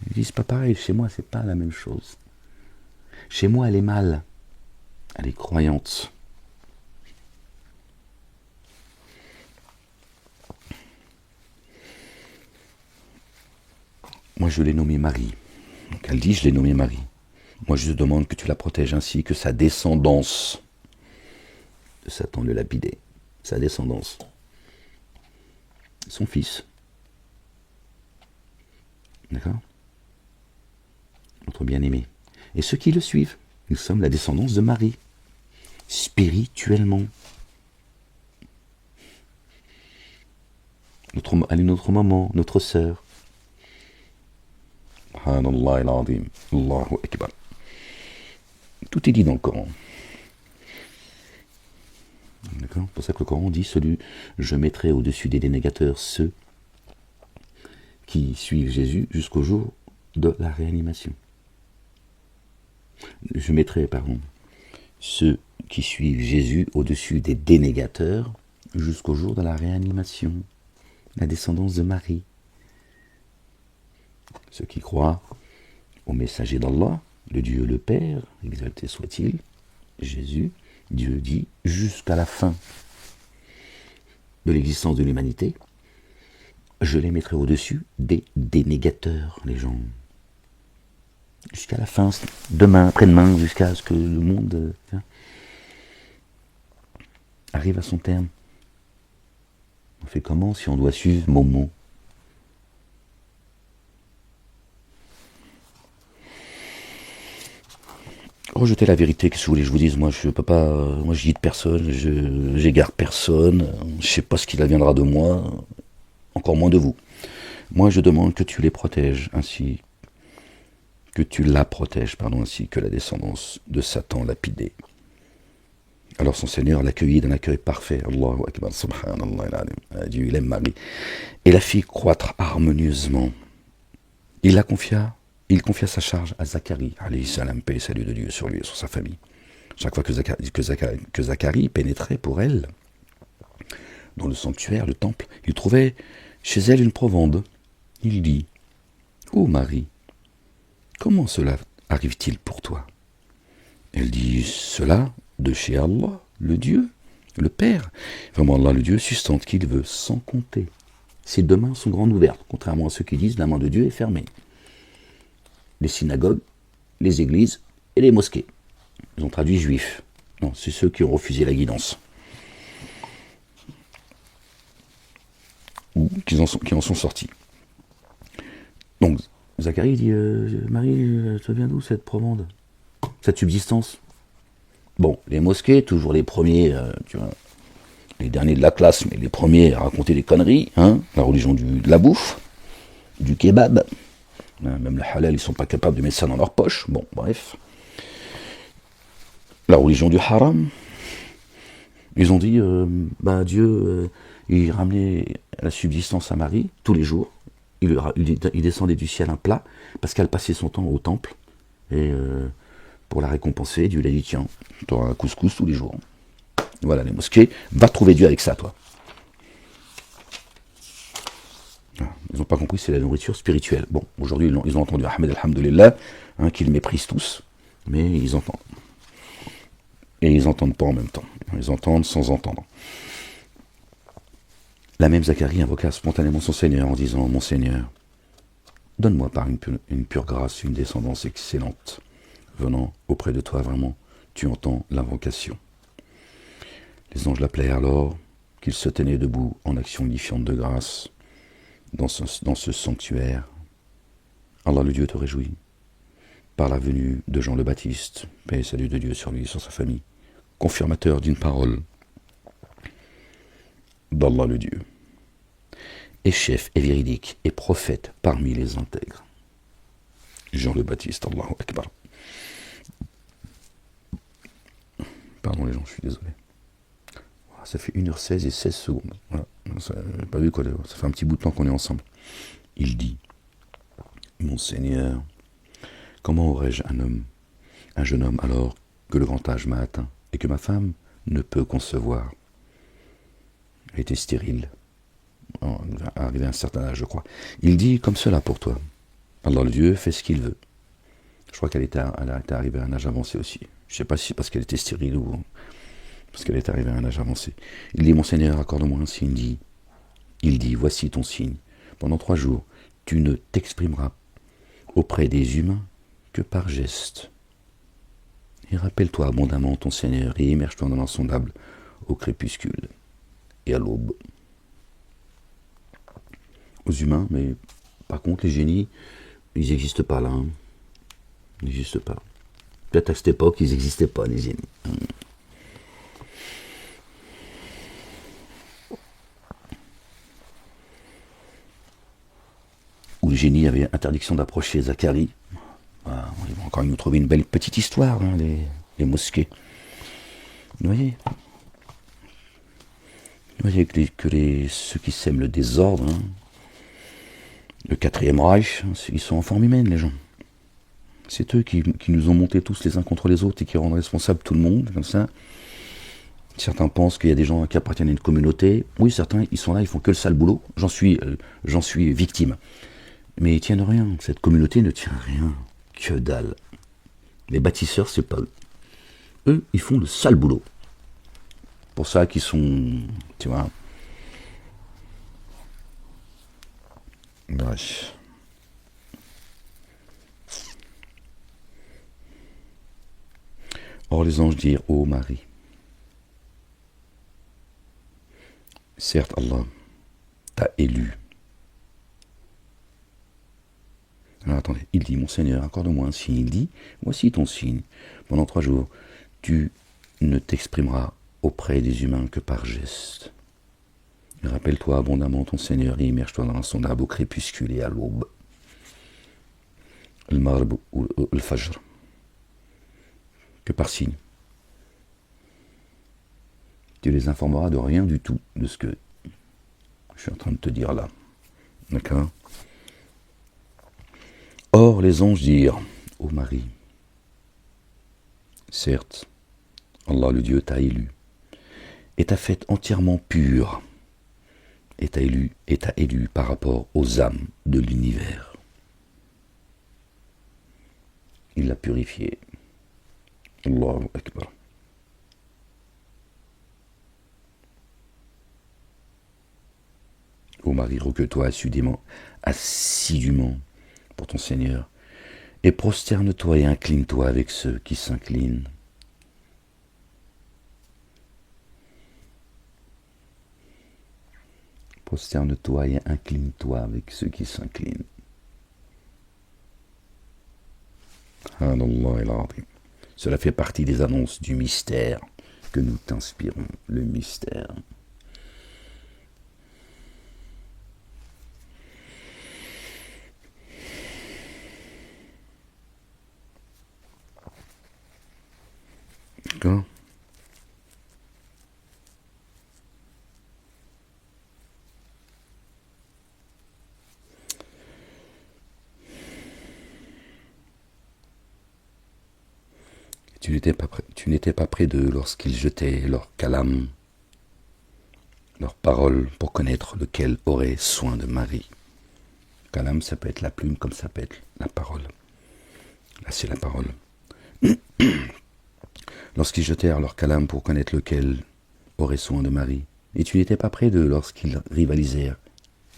Ils disent c'est pas pareil, chez moi c'est pas la même chose. Chez moi elle est mâle, elle est croyante. Moi je l'ai nommée Marie. Donc elle dit je l'ai nommée Marie. Moi je te demande que tu la protèges ainsi que sa descendance. De Satan le lapidé. Sa descendance. Son fils. D'accord ? Notre bien-aimé. Et ceux qui le suivent. Nous sommes la descendance de Marie. Spirituellement. Elle est notre maman, notre sœur. Subhanallah al-Azim. Allahu Akbar. Tout est dit dans le Coran. D'accord ? C'est pour ça que le Coran dit je mettrai au-dessus des dénégateurs ceux qui suivent Jésus jusqu'au jour de la réanimation. Je mettrai, ceux qui suivent Jésus au-dessus des dénégateurs jusqu'au jour de la réanimation. La descendance de Marie. Ceux qui croient au messager d'Allah, le Dieu le Père, exalté soit-il, Jésus, Dieu dit, jusqu'à la fin de l'existence de l'humanité, je les mettrai au-dessus des dénégateurs, les gens. Jusqu'à la fin, demain, après-demain, jusqu'à ce que le monde arrive à son terme. On fait comment si on doit suivre Momo ? Rejeter la vérité, qu'est-ce que vous voulez que je vous dise ? Moi, je peux pas, moi, je guide personne, j'égare personne, je sais pas ce qu'il adviendra de moi, encore moins de vous. Moi, je demande que tu les protèges ainsi, que tu la protèges, ainsi que la descendance de Satan lapidé. Alors son Seigneur l'accueillit d'un accueil parfait. Allahu Akbar, subhanallah, Dieu, il aime Marie. Et la fit croître harmonieusement. Il confia sa charge à Zacharie, alayhi salam, paix et salut de Dieu sur lui et sur sa famille. Chaque fois que Zacharie pénétrait pour elle, dans le sanctuaire, le temple, il trouvait chez elle une provende. Il dit, « Ô Marie, comment cela arrive-t-il pour toi ?» Elle dit, « Cela de chez Allah, le Dieu, le Père. » Vraiment, Allah, le Dieu, sustente qu'il veut, sans compter. Ses deux mains sont grandes ouvertes, contrairement à ceux qui disent, la main de Dieu est fermée. Les synagogues, les églises et les mosquées. Ils ont traduit juifs. Non, c'est ceux qui ont refusé la guidance. Ou qui en sont sortis. Donc, Zacharie dit, Marie, ça vient d'où cette provende ? Cette subsistance ? Bon, les mosquées, toujours les premiers, tu vois, les derniers de la classe, mais les premiers à raconter des conneries, hein, la religion de la bouffe, du kebab, hein, même le halal, ils sont pas capables de mettre ça dans leur poche, bon, bref. La religion du haram, ils ont dit, Dieu, il ramenait la subsistance à Marie tous les jours, il descendait du ciel un plat, parce qu'elle passait son temps au temple, et pour la récompenser, Dieu lui a dit, tiens, tu auras un couscous tous les jours. Voilà, les mosquées, va trouver Dieu avec ça, toi. Ils n'ont pas compris, c'est la nourriture spirituelle. Bon, aujourd'hui, ils ont entendu Ahmed Alhamdulillah, hein, qu'ils méprisent tous, mais ils entendent. Et ils n'entendent pas en même temps. Ils entendent sans entendre. La même Zacharie invoqua spontanément son Seigneur en disant, mon Seigneur, donne-moi par une pure grâce une descendance excellente. Venant auprès de toi, vraiment, tu entends l'invocation. Les anges l'appelèrent alors qu'il se tenait debout en action unifiante de grâce dans ce sanctuaire. Allah le Dieu te réjouit par la venue de Jean le Baptiste, paix et salut de Dieu sur lui et sur sa famille, confirmateur d'une parole d'Allah le Dieu, et chef et véridique et prophète parmi les intègres. Jean le Baptiste, Allahu Akbar. Pardon les gens, je suis désolé. Ça fait 1h16 et 16 secondes. Voilà. Pas vu quoi, ça fait un petit bout de temps qu'on est ensemble. Il dit, mon Seigneur, comment aurais-je un jeune homme alors que le grand âge m'a atteint et que ma femme ne peut concevoir? Elle était stérile, arrivé à un certain âge, je crois. Il dit comme cela pour toi. Allah le Dieu fait ce qu'il veut. Je crois qu'elle était arrivée à un âge avancé aussi. Je ne sais pas si c'est parce qu'elle était stérile ou parce qu'elle est arrivée à un âge avancé. Il dit, mon Seigneur, accorde-moi un signe. Il dit, voici ton signe. Pendant 3 jours, tu ne t'exprimeras auprès des humains que par geste. Et rappelle-toi abondamment ton Seigneur et immerge-toi dans l'insondable au crépuscule et à l'aube. Aux humains, mais par contre, les génies, ils n'existent pas là. Hein. Ils n'existent pas. Peut-être à cette époque, ils n'existaient pas, les génies. Où le génie avait interdiction d'approcher Zacharie. Voilà, ils vont encore nous trouver une belle petite histoire, hein, les mosquées. Vous voyez ceux qui sèment le désordre, hein, le 4e Reich, ils sont en forme humaine, les gens. C'est eux qui nous ont montés tous les uns contre les autres et qui rendent responsable tout le monde, comme ça. Certains pensent qu'il y a des gens qui appartiennent à une communauté. Oui, certains, ils sont là, ils font que le sale boulot. J'en suis victime. Mais ils tiennent rien. Cette communauté ne tient rien. Que dalle. Les bâtisseurs, c'est pas eux. Eux, ils font le sale boulot. Pour ça qu'ils sont... Tu vois... Bref. Or les anges dirent, ô Marie, certes Allah t'a élu. Alors attendez, il dit, mon Seigneur, accorde-moi un signe. Il dit, voici ton signe. Pendant 3 jours, tu ne t'exprimeras auprès des humains que par geste. Rappelle-toi abondamment ton Seigneur et immerge-toi dans l'insondable au crépuscule et à l'aube. Le maghrib ou le fajr. Que par signe. Tu les informeras de rien du tout de ce que je suis en train de te dire là. D'accord ? Or, les anges dirent, ô Marie, certes, Allah le Dieu t'a élu, et t'a faite entièrement pure, et t'a élu par rapport aux âmes de l'univers. Il l'a purifiée. Allahu Akbar. Ô Marie, recueille-toi assidûment pour ton Seigneur, et prosterne-toi et incline-toi avec ceux qui s'inclinent. Prosterne-toi et incline-toi avec ceux qui s'inclinent. Cela fait partie des annonces du mystère que nous t'inspirons, le mystère. D'accord ? Tu n'étais pas près d'eux lorsqu'ils jetaient leur calame, leurs paroles pour connaître lequel aurait soin de Marie. Calame, ça peut être la plume comme ça peut être la parole. Là, c'est la parole. Lorsqu'ils jetèrent leur calame pour connaître lequel aurait soin de Marie. Et tu n'étais pas près d'eux lorsqu'ils rivalisèrent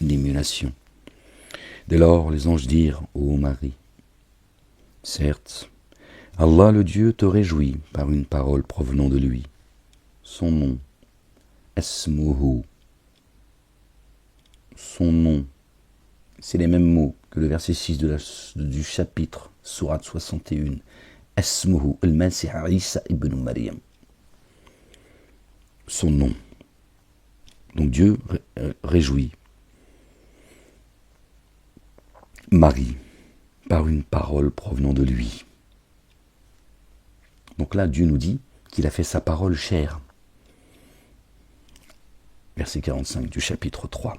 d'émulation. Dès lors, les anges dirent, ô Marie, certes, Allah le Dieu te réjouit par une parole provenant de lui. Son nom, Esmuhu. Son nom, c'est les mêmes mots que le verset 6 du chapitre, sourate 61. Esmuhu al-Masih Isa ibn Maryam. Son nom. Donc Dieu réjouit Marie par une parole provenant de lui. Donc là, Dieu nous dit qu'il a fait sa parole chère. Verset 45 du chapitre 3.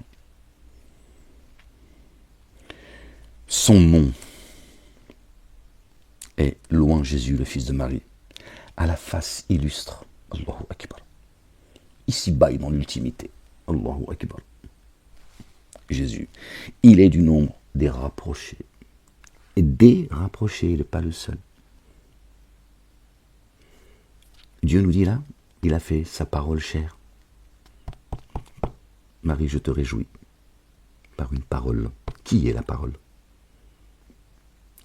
Son nom est loin Jésus, le fils de Marie, à la face illustre. Allahu Akbar. Ici-bas et dans l'ultimité. Allahu Akbar. Jésus. Il est du nombre des rapprochés. Et des rapprochés, il n'est pas le seul. Dieu nous dit là, il a fait sa parole chère. Marie, je te réjouis par une parole. Qui est la parole?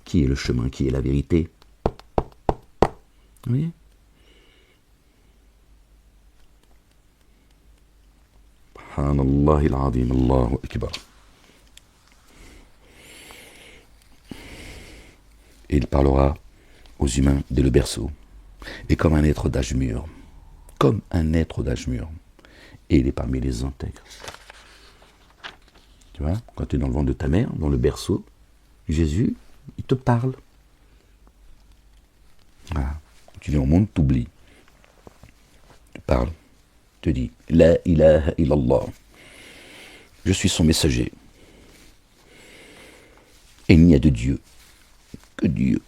Qui est le chemin? Qui est la vérité? Oui. Subhanallah al-Azim, Allahu Akbar. Et il parlera aux humains dès le berceau. Et comme un être d'âge mûr. Comme un être d'âge mûr. Et il est parmi les intègres. Tu vois, quand tu es dans le ventre de ta mère, dans le berceau, Jésus, il te parle. Voilà. Tu viens au monde, t'oublies. Tu parles. Te dit, La ilaha illallah. Je suis son messager. Et il n'y a de Dieu que Dieu.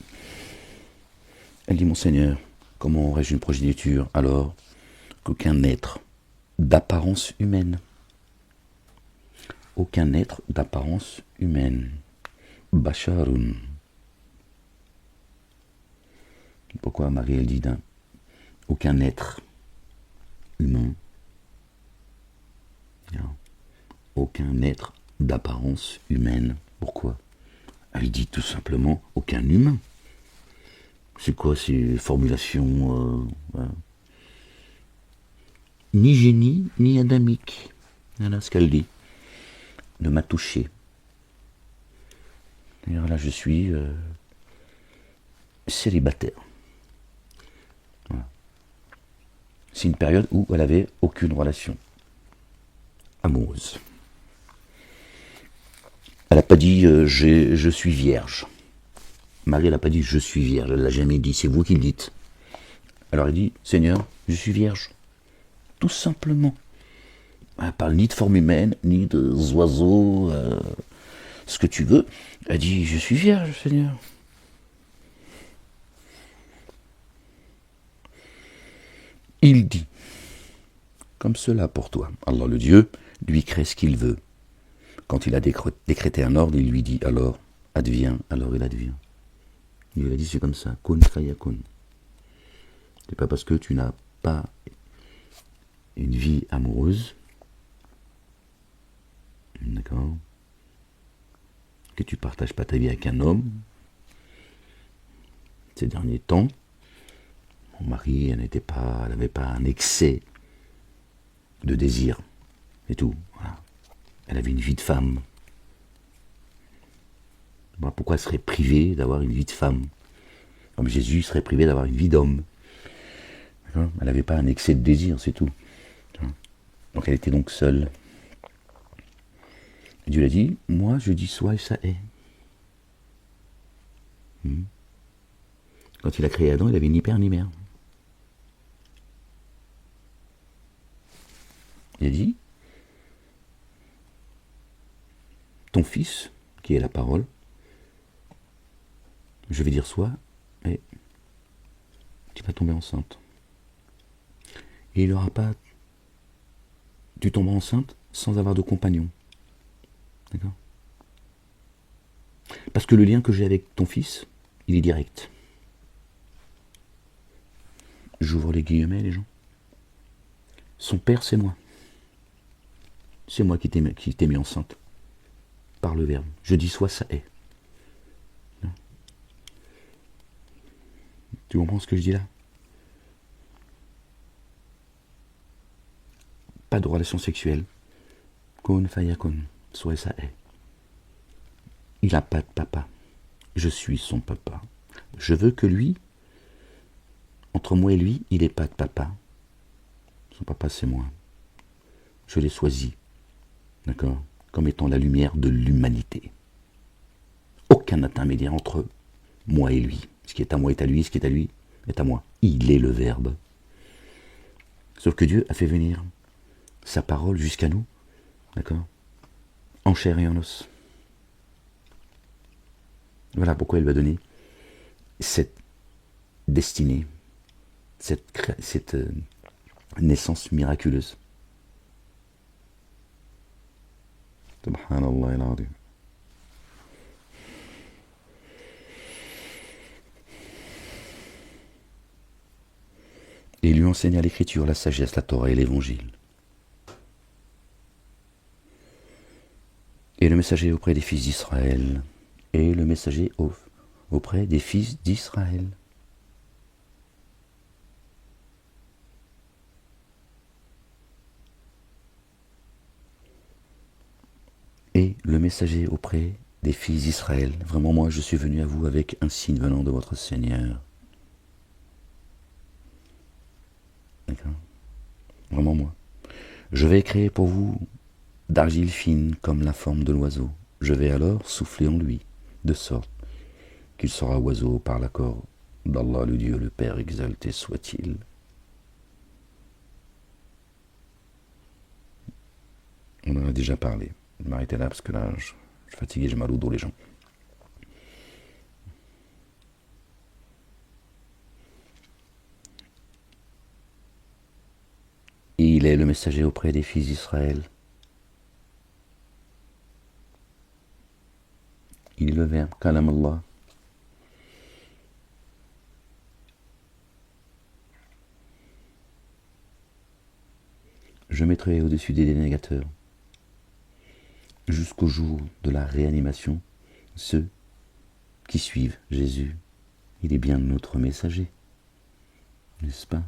Elle dit, mon Seigneur, comment aurais-je une progéniture alors qu'aucun être d'apparence humaine, aucun être d'apparence humaine, Basharun. Pourquoi Marie elle dit d'un aucun être humain, aucun être d'apparence humaine. Pourquoi? Elle dit tout simplement aucun humain. C'est quoi ces formulations ni génie, ni adamique. Voilà ce qu'elle dit. Ne m'a touché. D'ailleurs là, je suis célibataire. Voilà. C'est une période où elle avait aucune relation amoureuse. Elle n'a pas dit je suis vierge. Marie n'a pas dit je suis vierge. Elle ne l'a jamais dit. C'est vous qui le dites. Alors elle dit Seigneur, je suis vierge. Tout simplement. Elle ne parle ni de forme humaine, ni d'oiseaux, ce que tu veux. Elle dit je suis vierge, Seigneur. Il dit comme cela pour toi. Allah le Dieu lui crée ce qu'il veut. Quand il a décrété un ordre, il lui dit alors advient, alors il advient. Il a dit c'est comme ça, kun fayakun. C'est pas parce que tu n'as pas une vie amoureuse, d'accord, que tu partages pas ta vie avec un homme. Ces derniers temps, mon mari, elle n'avait pas un excès de désir et tout. Voilà. Elle avait une vie de femme. Pourquoi elle serait privée d'avoir une vie de femme? Comme Jésus serait privé d'avoir une vie d'homme. Elle n'avait pas un excès de désir, c'est tout. Donc elle était donc seule. Et Dieu lui a dit, moi je dis soit et ça est. Quand il a créé Adam, il avait ni père ni mère. Il a dit, ton fils, qui est la parole, je vais dire soit, et tu vas tomber enceinte. Et il n'aura pas... Tu tomberas enceinte sans avoir de compagnon. D'accord ? Parce que le lien que j'ai avec ton fils, il est direct. J'ouvre les guillemets, les gens. Son père, c'est moi. C'est moi qui t'ai mis enceinte. Par le verbe. Je dis soit, ça est. Tu comprends ce que je dis là ? Pas de relation sexuelle. Kun fayakun. Soit ça est. Il n'a pas de papa. Je suis son papa. Je veux que lui, entre moi et lui, il n'ait pas de papa. Son papa, c'est moi. Je l'ai choisi. D'accord ? Comme étant la lumière de l'humanité. Aucun intermédiaire entre moi et lui. Ce qui est à moi est à lui, ce qui est à lui est à moi. Il est le Verbe. Sauf que Dieu a fait venir sa parole jusqu'à nous, d'accord ? En chair et en os. Voilà pourquoi il va donner cette destinée, cette naissance miraculeuse. Subhanallah al-azim. Et il lui enseigna l'écriture, la sagesse, la Torah et l'évangile. Et le messager auprès des fils d'Israël. Et le messager auprès des fils d'Israël. Et le messager auprès des fils d'Israël. Vraiment, moi, je suis venu à vous avec un signe venant de votre Seigneur. D'accord ? Vraiment, moi. Je vais créer pour vous d'argile fine comme la forme de l'oiseau. Je vais alors souffler en lui, de sorte qu'il sera oiseau par l'accord d'Allah le Dieu, le Père exalté soit-il. On en a déjà parlé. Je vais m'arrêter là parce que là, je suis fatigué, j'ai mal au dos les gens. Et il est le messager auprès des fils d'Israël. Il est le Verbe, Kalam Allah. Je mettrai au-dessus des dénégateurs, jusqu'au jour de la réanimation, ceux qui suivent Jésus. Il est bien notre messager, n'est-ce pas ?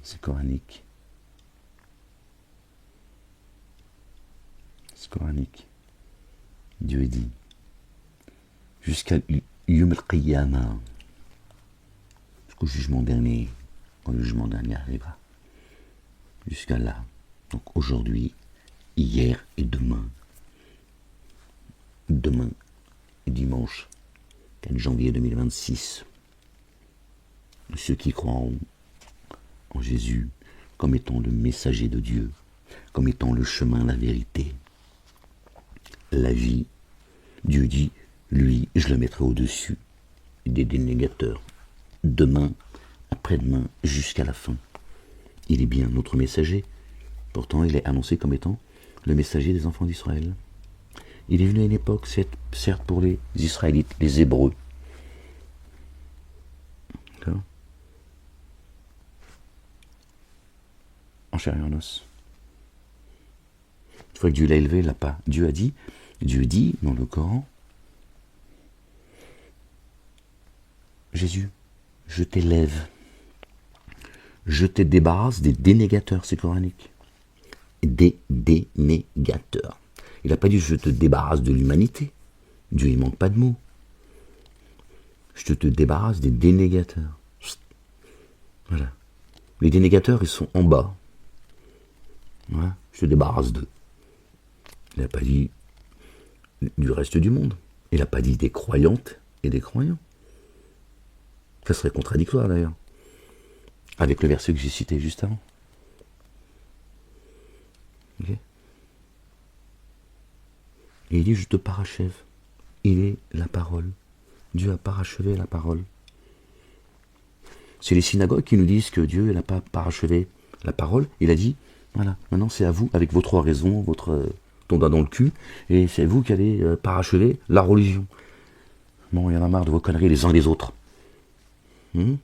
C'est coranique. C'est coranique. Dieu dit, jusqu'à Yom al-Qiyamah, jusqu'au jugement dernier, quand le jugement dernier arrivera. Jusqu'à là. Donc aujourd'hui, hier et demain. Demain et dimanche, 4 janvier 2026. Ceux qui croient en Jésus comme étant le messager de Dieu, comme étant le chemin, la vérité, la vie, Dieu dit, lui, je le mettrai au-dessus des dénégateurs. Demain, après-demain, jusqu'à la fin. Il est bien notre messager. Pourtant, il est annoncé comme étant le messager des enfants d'Israël. Il est venu à une époque, certes pour les Israélites, les Hébreux. D'accord ? En chair et en os. Une fois que Dieu l'a élevé, il l'a pas. Dieu dit dans le Coran, Jésus, je t'élève, je te débarrasse des dénégateurs, c'est coranique. des dénégateurs. Il n'a pas dit je te débarrasse de l'humanité. Dieu, il manque pas de mots. Je te débarrasse des dénégateurs. Voilà. Les dénégateurs, ils sont en bas. Voilà. Je te débarrasse d'eux. Il n'a pas dit du reste du monde. Il n'a pas dit des croyantes et des croyants. Ça serait contradictoire d'ailleurs, avec le verset que j'ai cité juste avant. Okay. Et il dit, je te parachève. Il est la parole. Dieu a parachevé la parole. C'est les synagogues qui nous disent que Dieu n'a pas parachevé la parole. Il a dit, voilà, maintenant c'est à vous, avec votre oraison, votre ton doigt dans le cul, et c'est vous qui allez parachever la religion. Bon, il y en a marre de vos conneries les uns les autres. Et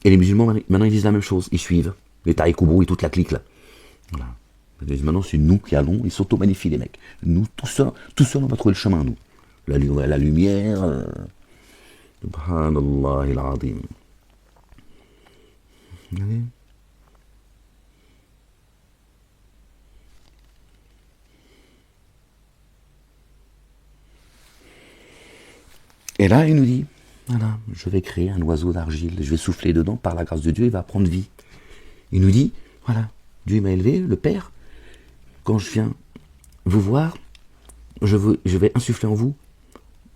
les musulmans, maintenant, ils disent la même chose. Ils suivent les Taïkoubou et toute la clique, là. Voilà. Ils disent, maintenant, c'est nous qui allons. Ils s'auto-magnifient, les mecs. Nous, tout seul, on va trouver le chemin, nous. La lumière. Subhanallah al-Azim. Et là, il nous dit, voilà, je vais créer un oiseau d'argile, je vais souffler dedans, par la grâce de Dieu, il va prendre vie. Il nous dit, voilà, Dieu m'a élevé, le Père, quand je viens vous voir, je vais insuffler en vous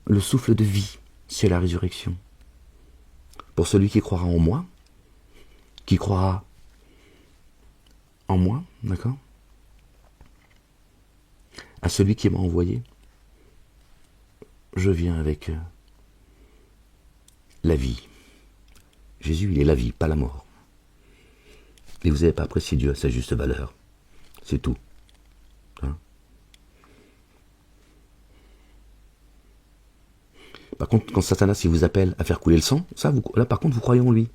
le souffle de vie, c'est la résurrection. Pour celui qui croira en moi, qui croira en moi, d'accord? À celui qui m'a envoyé, je viens avec la vie. Jésus, il est la vie, pas la mort. Et vous n'avez pas apprécié Dieu à sa juste valeur. C'est tout. Hein? Par contre, quand Satanas il vous appelle à faire couler le sang, ça, là par contre, vous croyez en lui.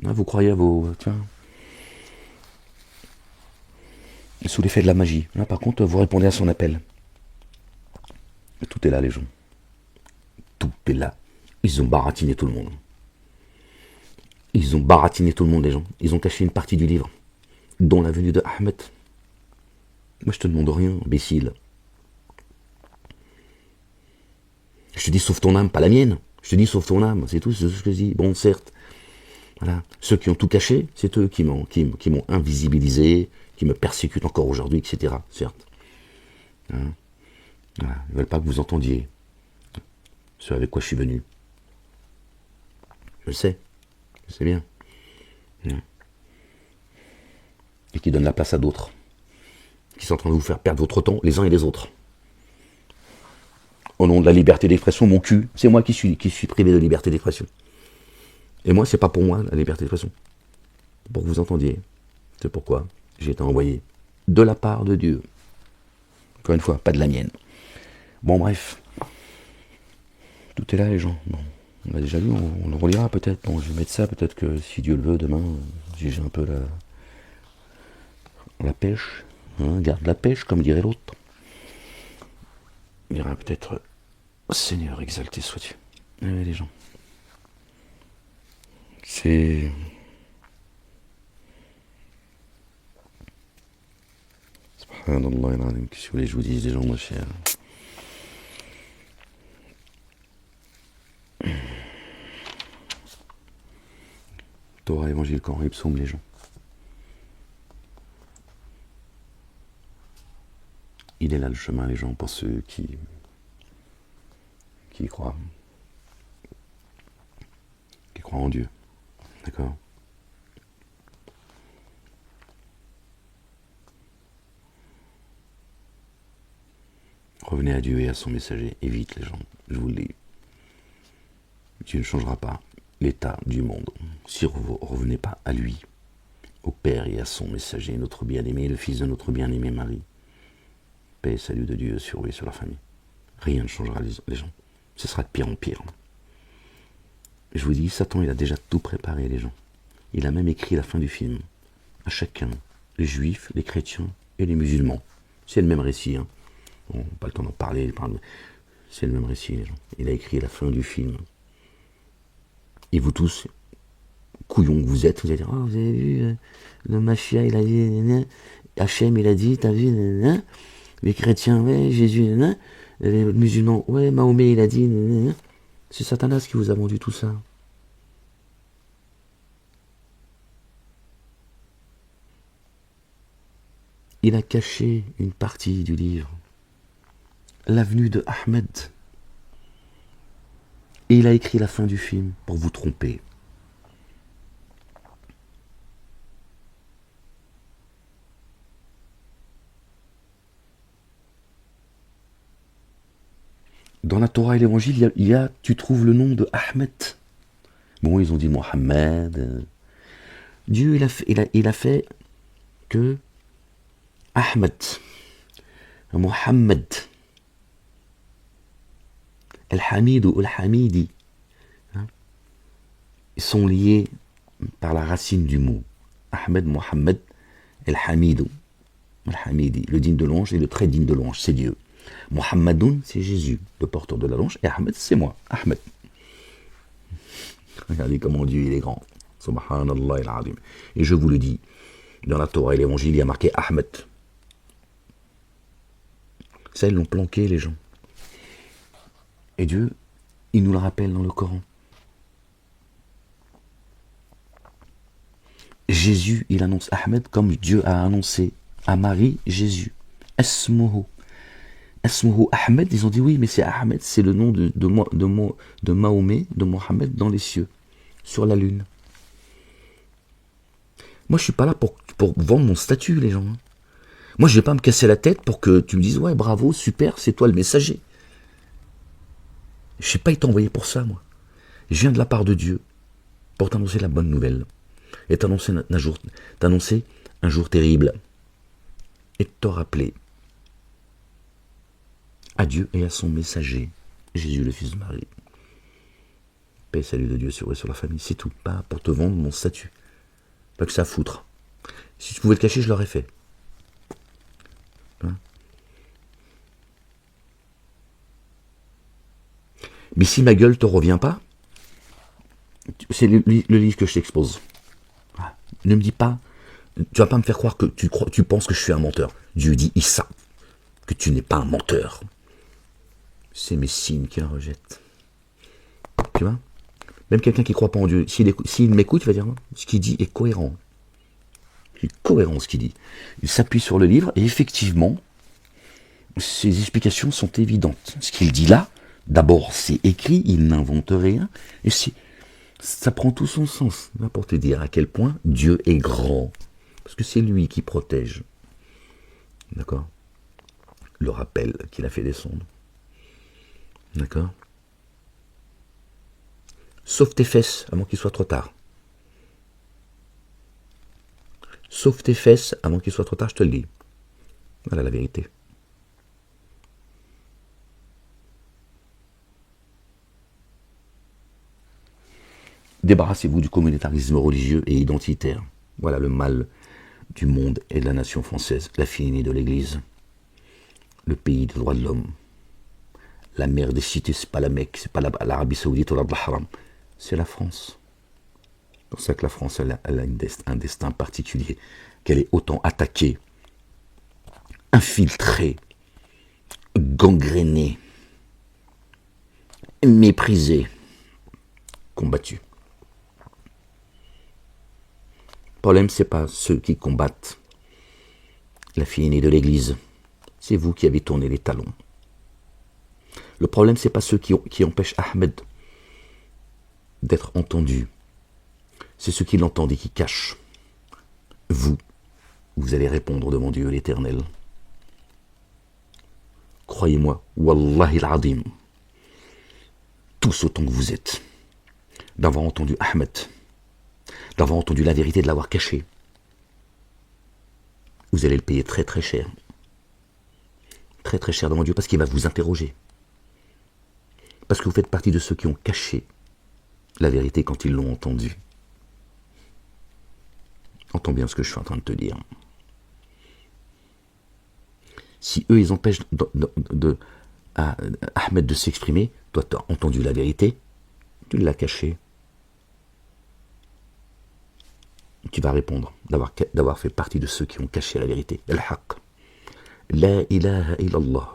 Là, vous croyez à vos... Tiens, sous l'effet de la magie. Là, par contre, vous répondez à son appel. Et tout est là, les gens. Tout est là. Ils ont baratiné tout le monde. Ils ont baratiné tout le monde, les gens. Ils ont caché une partie du livre, dont la venue de Ahmed. Moi, je te demande rien, imbécile. Je te dis, sauve ton âme, pas la mienne. Je te dis, sauve ton âme, c'est tout, c'est ce que je dis. Bon, certes, voilà. Ceux qui ont tout caché, c'est eux qui m'ont invisibilisé, qui me persécutent encore aujourd'hui, etc. Certes. Hein, voilà. Ils ne veulent pas que vous entendiez ce avec quoi je suis venu. Je le sais. Je sais bien. Et qui donnent la place à d'autres. Qui sont en train de vous faire perdre votre temps, les uns et les autres. Au nom de la liberté d'expression, mon cul, c'est moi qui suis privé de liberté d'expression. Et moi, c'est pas pour moi la liberté d'expression. Pour que vous entendiez. C'est pourquoi j'ai été envoyé de la part de Dieu. Encore une fois, pas de la mienne. Bon, bref. Tout est là, les gens. Bon, on l'a déjà lu, on le relira peut-être. Bon, je vais mettre ça, peut-être que si Dieu le veut, demain, si j'ai un peu la pêche, hein, garde la pêche, comme dirait l'autre. Il y aura peut-être Seigneur, exalté sois-tu. Oui, les gens. C'est... Subhanallah, qu'est-ce que vous voulez que je vous dise, les gens, moi, chers. Torah, évangile, Coran et psaume, les gens. Il est là le chemin, les gens, pour ceux qui y croient. Qui croient en Dieu. D'accord? Revenez à Dieu et à son messager. Et vite, les gens. Je vous le dis. Dieu ne changera pas l'état du monde si vous ne revenez pas à lui, au Père et à son messager, notre bien-aimé, le Fils de notre bien-aimé Marie. Paix et salut de Dieu sur eux et sur leur famille. Rien ne changera les gens. Ce sera de pire en pire. Je vous dis, Satan, il a déjà tout préparé, les gens. Il a même écrit la fin du film. À chacun, les juifs, les chrétiens et les musulmans. C'est le même récit. Hein. Bon, pas le temps d'en parler. C'est le même récit, les gens. Il a écrit la fin du film. Et vous tous, couillons que vous êtes, vous allez dire, oh, vous avez vu, le Machia, il a dit, Hachem, il a dit, t'as vu, les chrétiens, ouais, Jésus, les musulmans, ouais, Mahomet, il a dit, c'est Satanas qui vous a vendu tout ça. Il a caché une partie du livre, l'avenue de Ahmed. Et il a écrit la fin du film pour vous tromper. Dans la Torah et l'Évangile, tu trouves le nom de Ahmed. Bon, ils ont dit Mohammed. Dieu, il a fait que Ahmed, Mohammed, El-Hamid ou El-Hamidi, ils sont liés par la racine du mot. Ahmed, Mohammed, El-Hamidou, El-Hamidi, le digne de louange et le très digne de louange, c'est Dieu. Mohammedoun, c'est Jésus, le porteur de la louange, et Ahmed, c'est moi, Ahmed. Regardez comment Dieu il est grand. Subhanallah al-Azim. Et je vous le dis, dans la Torah et l'Évangile, il y a marqué Ahmed. Ça, ils l'ont planqué, les gens. Et Dieu, il nous le rappelle dans le Coran. Jésus, il annonce Ahmed comme Dieu a annoncé à Marie Jésus. Esmuhu. Esmuhu Ahmed, ils ont dit oui, mais c'est Ahmed, c'est le nom de Mahomet, de Mohammed dans les cieux, sur la lune. Moi, je suis pas là pour vendre mon statut, les gens. Moi, je vais pas me casser la tête pour que tu me dises ouais, bravo, super, c'est toi le messager. Je n'ai pas été envoyé pour ça, moi. Je viens de la part de Dieu pour t'annoncer la bonne nouvelle et t'annoncer un jour terrible et te rappeler à Dieu et à son messager, Jésus le Fils de Marie. Paix et salut de Dieu sur la famille, c'est tout. Pas pour te vendre mon statut. Pas que ça à foutre. Si tu pouvais le cacher, je l'aurais fait. Hein? Mais si ma gueule te revient pas, c'est le livre que je t'expose. Ne me dis pas, tu vas pas me faire croire que tu penses que je suis un menteur. Dieu dit Issa, que tu n'es pas un menteur. C'est mes signes qui la rejettent. Tu vois? Même quelqu'un qui ne croit pas en Dieu, s'il m'écoute, il va dire ce qu'il dit est cohérent. C'est cohérent ce qu'il dit. Il s'appuie sur le livre et effectivement, ses explications sont évidentes. Ce qu'il dit là, d'abord c'est écrit, il n'invente rien, et ça prend tout son sens. Pour te dire à quel point Dieu est grand. Parce que c'est lui qui protège. D'accord? Le rappel qu'il a fait descendre. D'accord? Sauve tes fesses avant qu'il soit trop tard. Sauve tes fesses avant qu'il soit trop tard, je te le dis. Voilà la vérité. Débarrassez-vous du communautarisme religieux et identitaire. Voilà le mal du monde et de la nation française. La finie de l'Église. Le pays des droits de l'homme. La mère des cités, c'est pas la Mecque, c'est pas l'Arabie Saoudite ou la Haram. C'est la France. C'est pour ça que la France, elle a un destin particulier. Qu'elle est autant attaquée, infiltrée, gangrénée, méprisée, combattue. Le problème, c'est pas ceux qui combattent la fille aînée de l'Église. C'est vous qui avez tourné les talons. Le problème, c'est pas ceux qui empêchent Ahmed d'être entendu. C'est ceux qui l'entendent et qui cachent. Vous allez répondre devant Dieu l'Éternel. Croyez-moi, Wallahi al-Azim, tous autant que vous êtes, d'avoir entendu Ahmed, d'avoir entendu la vérité, de l'avoir caché, vous allez le payer très très cher. Très très cher devant Dieu, parce qu'il va vous interroger. Parce que vous faites partie de ceux qui ont caché la vérité quand ils l'ont entendue. Entends bien ce que je suis en train de te dire. Si eux, ils empêchent Ahmed de s'exprimer, toi, tu as entendu la vérité, tu l'as caché. tu vas répondre d'avoir fait partie de ceux qui ont caché la vérité. Al-Haqq. La ilaha illallah.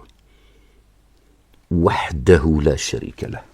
Wahdahu la sharika lah.